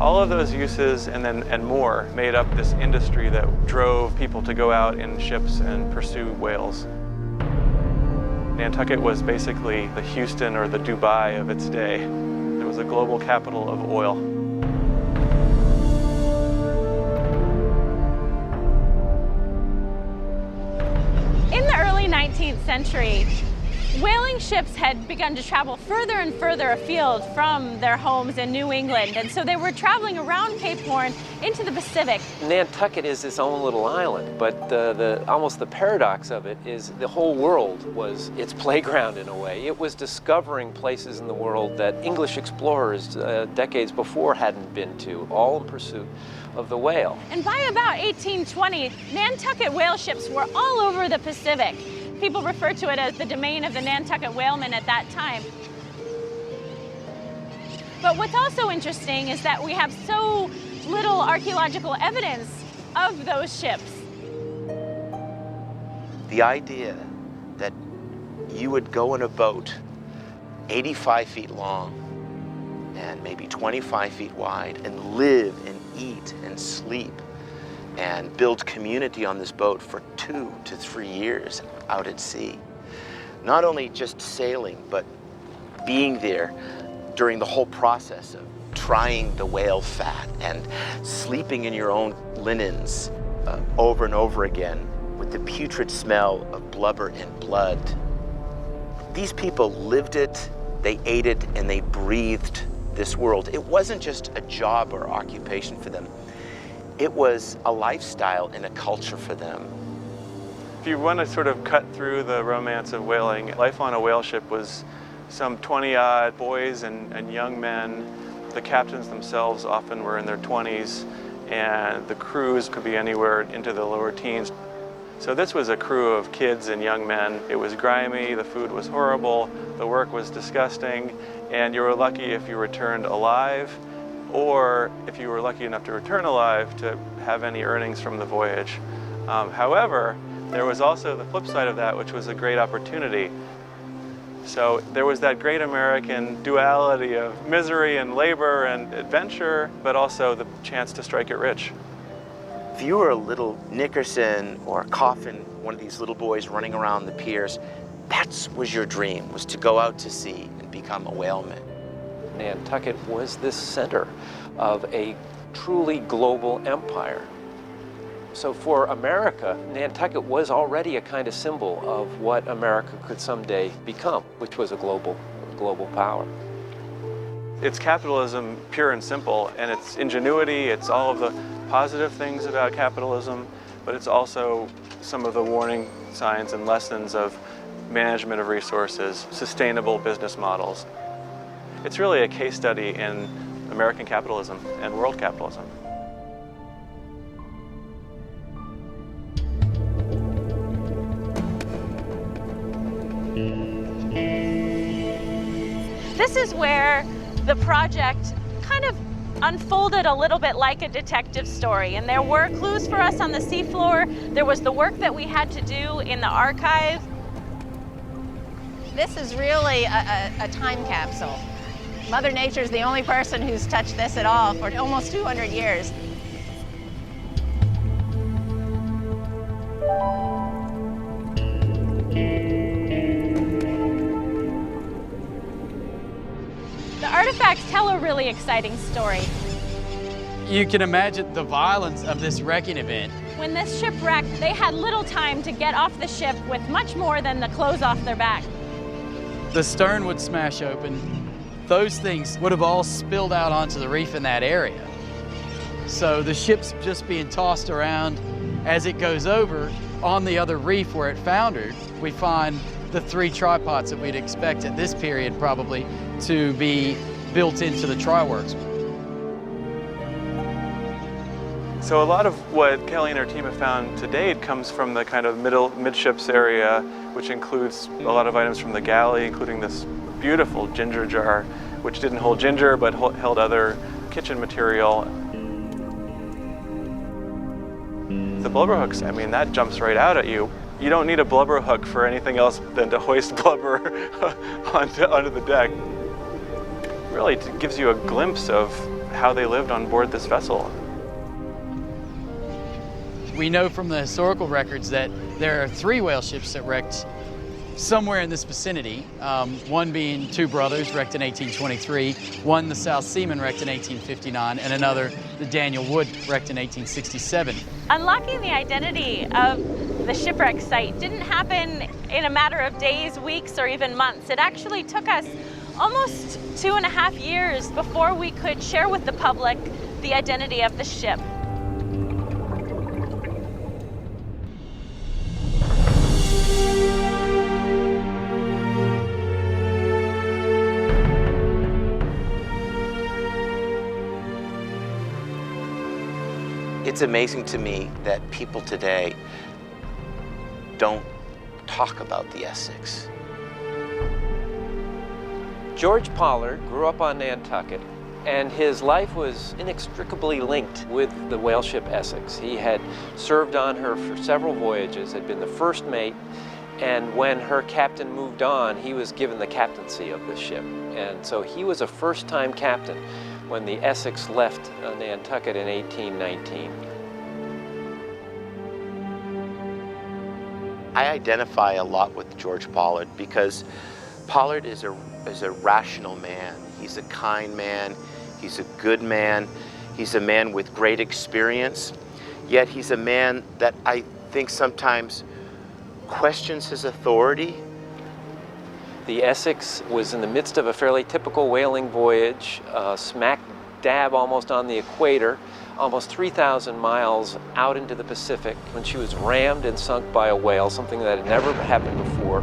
Speaker 7: All of those uses and more made up this industry that drove people to go out in ships and pursue whales. Nantucket was basically the Houston or the Dubai of its day. It was a global capital of oil.
Speaker 20: In the early 19th century, whaling ships had begun to travel further and further afield from their homes in New England, and so they were traveling around Cape Horn into the Pacific.
Speaker 14: Nantucket is its own little island, but almost the paradox of it is the whole world was its playground in a way. It was discovering places in the world that English explorers decades before hadn't been to, all in pursuit of the whale.
Speaker 20: And by about 1820, Nantucket whale ships were all over the Pacific. People refer to it as the domain of the Nantucket whalemen at that time. But what's also interesting is that we have so little archaeological evidence of those ships.
Speaker 19: The idea that you would go in a boat 85 feet long and maybe 25 feet wide and live and eat and sleep and build community on this boat for 2 to 3 years out at sea. Not only just sailing, but being there during the whole process of trying the whale fat and sleeping in your own linens over and over again with the putrid smell of blubber and blood. These people lived it, they ate it, and they breathed this world. It wasn't just a job or occupation for them. It was a lifestyle and a culture for them.
Speaker 7: If you want to sort of cut through the romance of whaling, life on a whale ship was some 20-odd boys and young men. The captains themselves often were in their 20s, and the crews could be anywhere into the lower teens. So this was a crew of kids and young men. It was grimy, the food was horrible, the work was disgusting, and you were lucky if you returned alive, or if you were lucky enough to return alive to have any earnings from the voyage. However, there was also the flip side of that, which was a great opportunity. So there was that great American duality of misery and labor and adventure, but also the chance to strike it rich.
Speaker 19: If you were a little Nickerson or Coffin, one of these little boys running around the piers, that was your dream, was to go out to sea and become a whaleman.
Speaker 14: Nantucket was this center of a truly global empire. So for America, Nantucket was already a kind of symbol of what America could someday become, which was a global power.
Speaker 7: It's capitalism pure and simple, and it's ingenuity, it's all of the positive things about capitalism, but it's also some of the warning signs and lessons of management of resources, sustainable business models. It's really a case study in American capitalism and world capitalism.
Speaker 20: This is where the project kind of unfolded a little bit like a detective story, and there were clues for us on the seafloor. There was the work that we had to do in the archive.
Speaker 18: This is really a time capsule. Mother Nature's the only person who's touched this at all for almost 200 years.
Speaker 20: The artifacts tell a really exciting story.
Speaker 17: You can imagine the violence of this wrecking event.
Speaker 20: When this ship wrecked, they had little time to get off the ship with much more than the clothes off their back.
Speaker 17: The stern would smash open. Those things would have all spilled out onto the reef in that area. So the ship's just being tossed around. As it goes over, on the other reef where it foundered, we find the 3 tripods that we'd expect at this period probably to be built into the try-works.
Speaker 7: So a lot of what Kelly and her team have found to date comes from the kind of midships area, which includes a lot of items from the galley, including this beautiful ginger jar, which didn't hold ginger but held other kitchen material. The blubber hooks, I mean, that jumps right out at you. You don't need a blubber hook for anything else than to hoist blubber onto the deck. Really, it gives you a glimpse of how they lived on board this vessel.
Speaker 17: We know from the historical records that there are 3 whale ships that wrecked somewhere in this vicinity, one being 2 brothers wrecked in 1823, one the South Seaman wrecked in 1859, and another the Daniel Wood wrecked in 1867.
Speaker 20: Unlocking the identity of the shipwreck site didn't happen in a matter of days, weeks, or even months. It actually took us almost 2.5 years before we could share with the public the identity of the ship.
Speaker 19: It's amazing to me that people today don't talk about the Essex.
Speaker 14: George Pollard grew up on Nantucket, and his life was inextricably linked with the whale ship Essex. He had served on her for several voyages, had been the first mate, and when her captain moved on, he was given the captaincy of the ship. And so he was a first-time captain when the Essex left Nantucket in 1819.
Speaker 19: I identify a lot with George Pollard because Pollard is a rational man. He's a kind man. He's a good man. He's a man with great experience. Yet he's a man that I think sometimes questions his authority.
Speaker 14: The Essex was in the midst of a fairly typical whaling voyage, smack dab almost on the equator, almost 3,000 miles out into the Pacific, when she was rammed and sunk by a whale, something that had never happened before.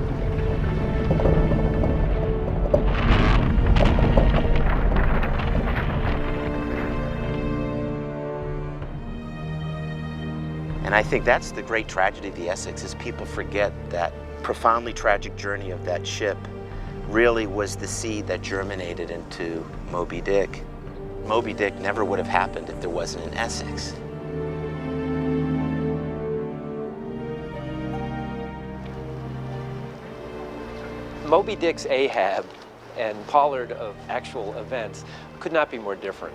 Speaker 19: And I think that's the great tragedy of the Essex, is people forget that profoundly tragic journey of that ship really was the seed that germinated into Moby Dick. Moby Dick never would have happened if there wasn't an Essex.
Speaker 14: Moby Dick's Ahab and Pollard of actual events could not be more different.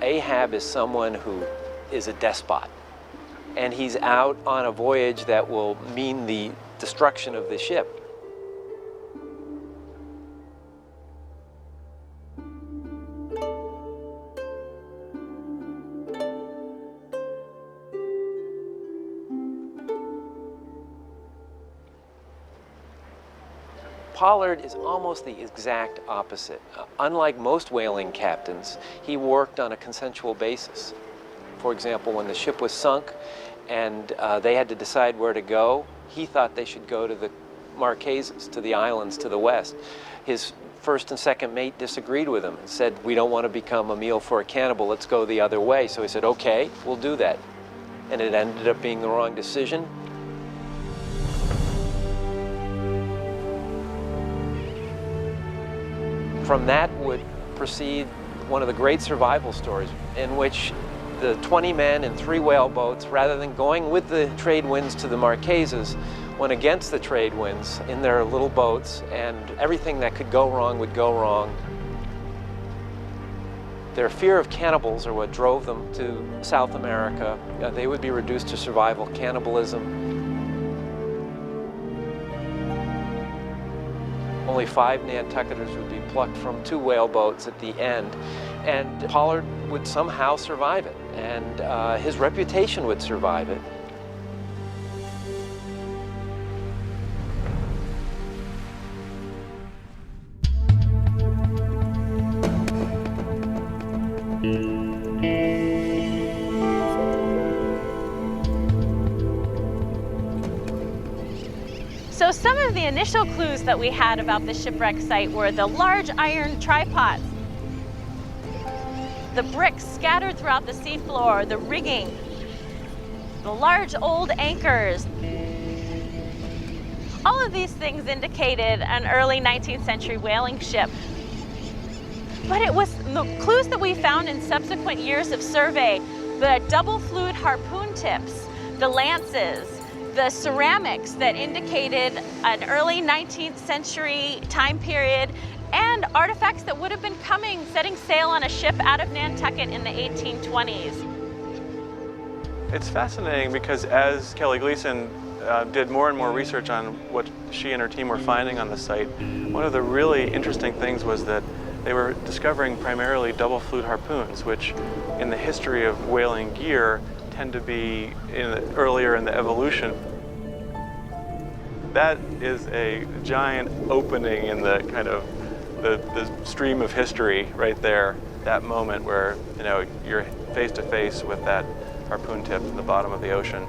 Speaker 14: Ahab is someone who is a despot, and he's out on a voyage that will mean the destruction of the ship. Pollard is almost the exact opposite. Unlike most whaling captains, he worked on a consensual basis. For example, when the ship was sunk and they had to decide where to go, he thought they should go to the Marquesas, to the islands to the west. His first and second mate disagreed with him and said, we don't want to become a meal for a cannibal, let's go the other way. So he said, okay, we'll do that. And it ended up being the wrong decision. From that would proceed one of the great survival stories in which the 20 men in 3 whale boats, rather than going with the trade winds to the Marquesas, went against the trade winds in their little boats, and everything that could go wrong would go wrong. Their fear of cannibals are what drove them to South America. They would be reduced to survival cannibalism. Only 5 Nantucketers would be plucked from 2 whale boats at the end, and Pollard would somehow survive it, and his reputation would survive it.
Speaker 20: So some of the initial clues that we had about the shipwreck site were the large iron tripods, the bricks scattered throughout the seafloor, the rigging, the large old anchors. All of these things indicated an early 19th century whaling ship. But it was the clues that we found in subsequent years of survey, the double fluid harpoon tips, the lances, the ceramics that indicated an early 19th century time period, and artifacts that would have been setting sail on a ship out of Nantucket in the 1820s.
Speaker 7: It's fascinating because as Kelly Gleason did more and more research on what she and her team were finding on the site, one of the really interesting things was that they were discovering primarily double fluid harpoons, which in the history of whaling gear tend to be earlier in the evolution. That is a giant opening in the kind of the stream of history right there, that moment where you're face to face with that harpoon tip at the bottom of the ocean.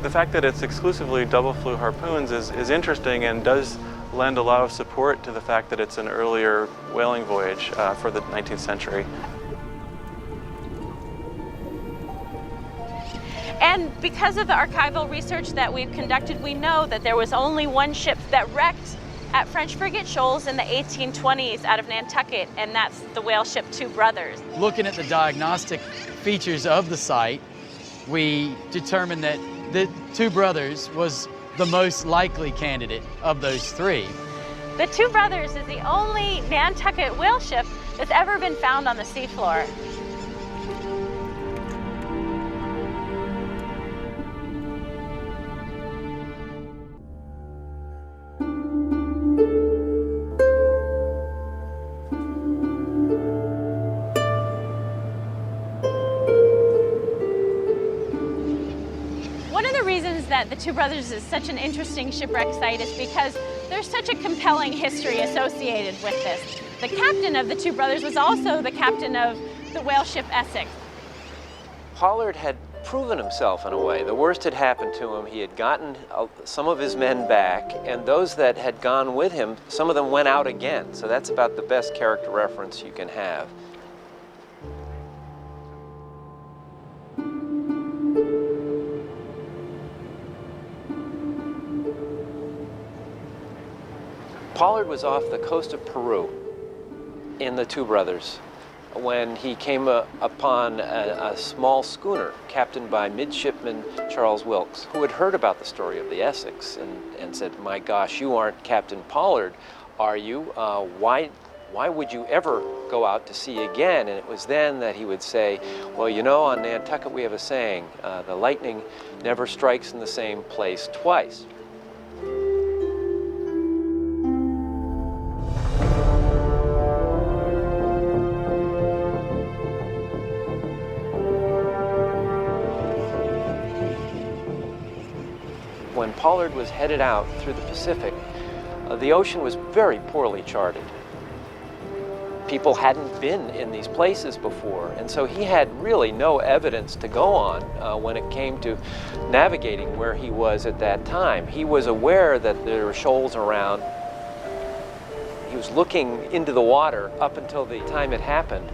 Speaker 7: The fact that it's exclusively double fluid harpoons is interesting and does lend a lot of support to the fact that it's an earlier whaling voyage for the 19th century.
Speaker 20: And because of the archival research that we've conducted, we know that there was only one ship that wrecked at French frigate shoals in the 1820s out of Nantucket, and that's the whale ship Two Brothers.
Speaker 17: Looking at the diagnostic features of the site, we determined that the Two Brothers was the most likely candidate of those 3.
Speaker 20: The Two Brothers is the only Nantucket whale ship that's ever been found on the seafloor. That the Two Brothers is such an interesting shipwreck site is because there's such a compelling history associated with this. The captain of the Two Brothers was also the captain of the whale ship Essex.
Speaker 14: Pollard had proven himself in a way. The worst had happened to him. He had gotten some of his men back, and those that had gone with him, some of them went out again. So that's about the best character reference you can have. Pollard was off the coast of Peru in the Two Brothers when he came upon a small schooner captained by midshipman Charles Wilkes, who had heard about the story of the Essex and said, "My gosh, you aren't Captain Pollard, are you? Why would you ever go out to sea again?" And it was then that he would say, "Well, on Nantucket we have a saying, the lightning never strikes in the same place twice." when Pollard was headed out through the Pacific, the ocean was very poorly charted. People hadn't been in these places before, and so he had really no evidence to go on when it came to navigating where he was at that time. He was aware that there were shoals around. He was looking into the water up until the time it happened.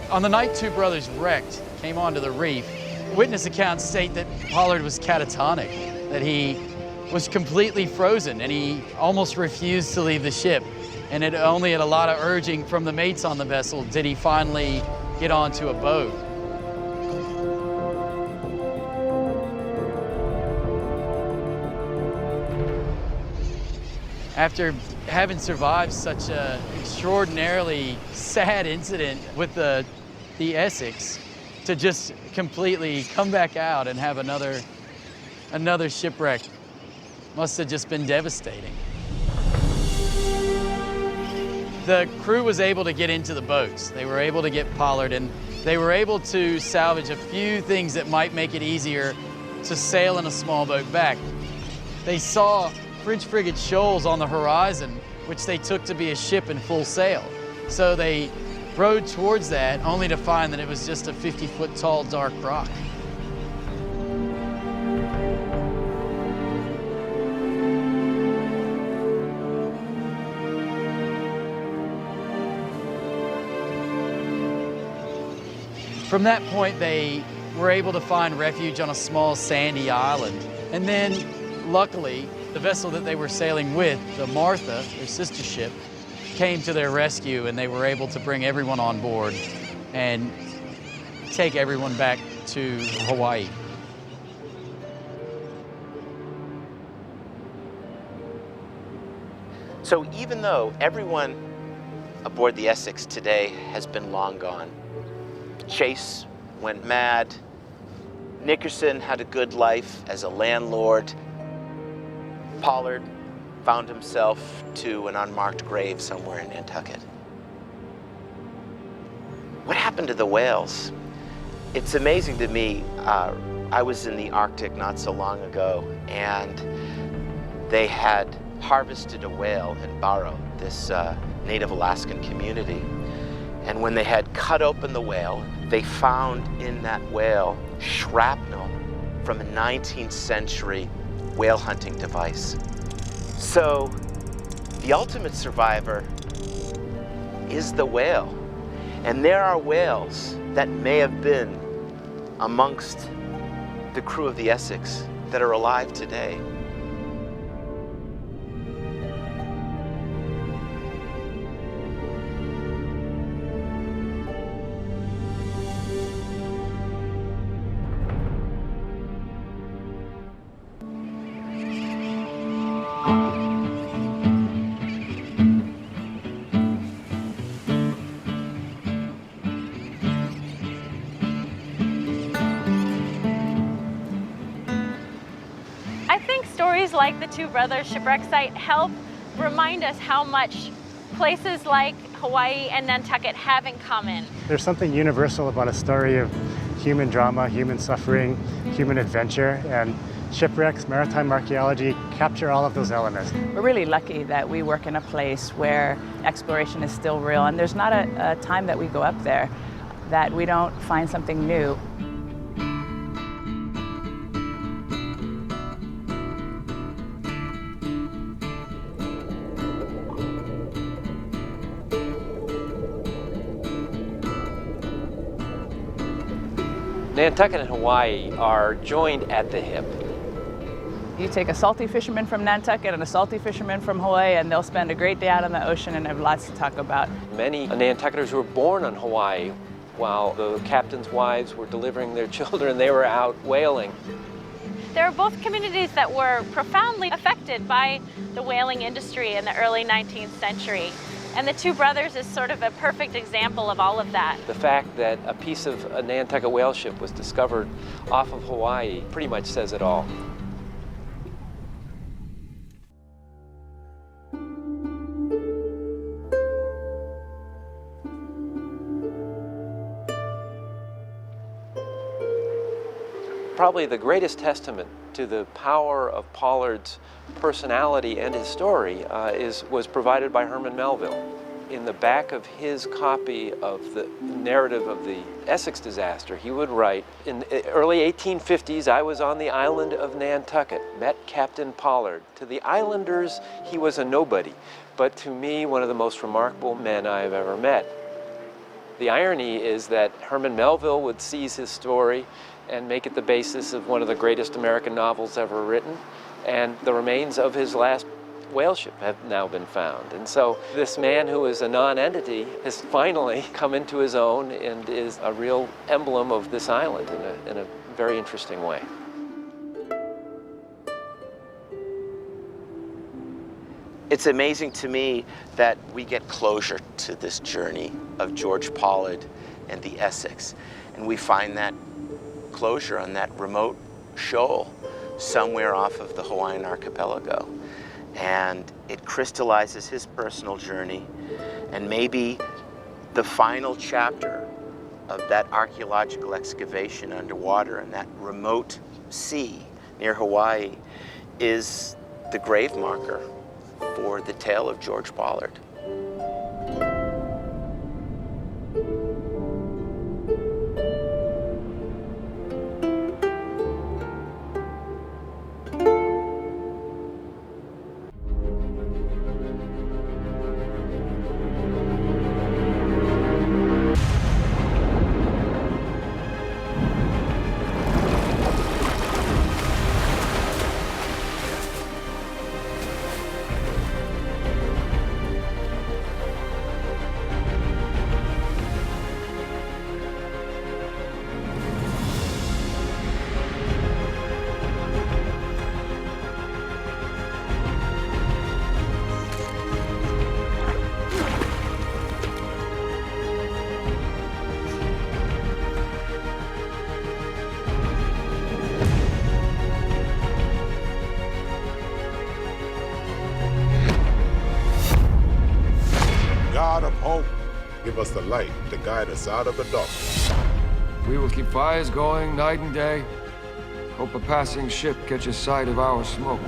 Speaker 17: On the night two brothers wrecked, came onto the reef, witness accounts state that Pollard was catatonic, that he was completely frozen and he almost refused to leave the ship. And it only at a lot of urging from the mates on the vessel did he finally get onto a boat. After having survived such an extraordinarily sad incident with the Essex, to just completely come back out and have another shipwreck must have just been devastating. The crew was able to get into the boats. They were able to get Pollard, and they were able to salvage a few things that might make it easier to sail in a small boat back. They saw French frigate shoals on the horizon, which they took to be a ship in full sail. So they rowed towards that, only to find that it was just a 50-foot tall dark rock. From that point, they were able to find refuge on a small sandy island. And then, luckily, the vessel that they were sailing with, the Martha, their sister ship, came to their rescue, and they were able to bring everyone on board and take everyone back to Hawaii.
Speaker 19: So even though everyone aboard the Essex today has been long gone, Chase went mad, Nickerson had a good life as a landlord, Pollard found himself to an unmarked grave somewhere in Nantucket. What happened to the whales? It's amazing to me. I was in the Arctic not so long ago, and they had harvested a whale in Barrow, this native Alaskan community. And when they had cut open the whale, they found in that whale shrapnel from a 19th century whale hunting device. So the ultimate survivor is the whale. And there are whales that may have been amongst the crew of the Essex that are alive today.
Speaker 20: Like the Two Brothers shipwreck site help remind us how much places like Hawaii and Nantucket have in common.
Speaker 22: There's something universal about a story of human drama, human suffering, human adventure, and shipwrecks, maritime archaeology capture all of those elements.
Speaker 21: We're really lucky that we work in a place where exploration is still real, and there's not a time that we go up there that we don't find something new.
Speaker 14: Nantucket and Hawaii are joined at the hip.
Speaker 21: You take a salty fisherman from Nantucket and a salty fisherman from Hawaii, and they'll spend a great day out on the ocean and have lots to talk about.
Speaker 14: Many Nantucketers who were born on Hawaii While the captains' wives were delivering their children, they were out whaling.
Speaker 20: There are both communities that were profoundly affected by the whaling industry in the early 19th century. And the Two Brothers is sort of a perfect example of all of that.
Speaker 14: The fact that a piece of a Nantucket whale ship was discovered off of Hawaii pretty much says it all. Probably the greatest testament to the power of Pollard's personality and his story was provided by Herman Melville. In the back of his copy of the narrative of the Essex disaster, he would write, in the early 1850s, I was on the island of Nantucket, met Captain Pollard. To the islanders, he was a nobody, but to me, one of the most remarkable men I have ever met. The irony is that Herman Melville would seize his story and make it the basis of one of the greatest American novels ever written, and the remains of his last whale ship have now been found. And so this man who is a non-entity has finally come into his own and is a real emblem of this island in a very interesting way.
Speaker 19: It's amazing to me that we get closure to this journey of George Pollard and the Essex, and we find that closure on that remote shoal somewhere off of the Hawaiian archipelago. And it crystallizes his personal journey, and maybe the final chapter of that archaeological excavation underwater in that remote sea near Hawaii is the grave marker for the tale of George Pollard.
Speaker 8: God of hope, give us the light to guide us out of the darkness.
Speaker 15: We will keep fires going night and day. Hope a passing ship catches sight of our smoke.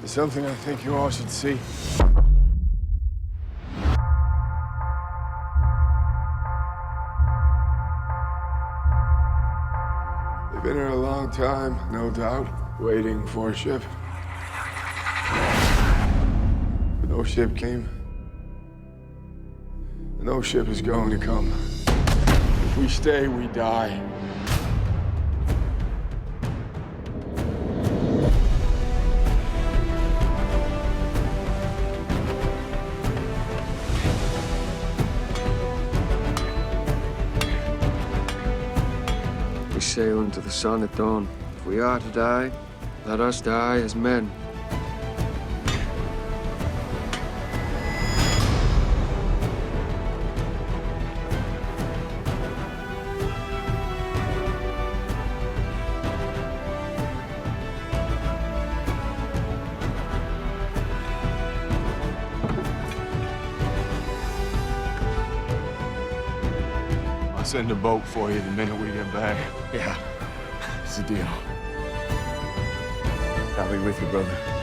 Speaker 8: Something I think you all should see. They've been here a long time, no doubt, waiting for a ship. But no ship came. No ship is going to come. If we stay, we die.
Speaker 15: We sail into the sun at dawn. If we are to die, let us die as men.
Speaker 8: I'll send a boat for you the minute we get back.
Speaker 2: Yeah,
Speaker 8: It's a deal. I'll be with you, brother.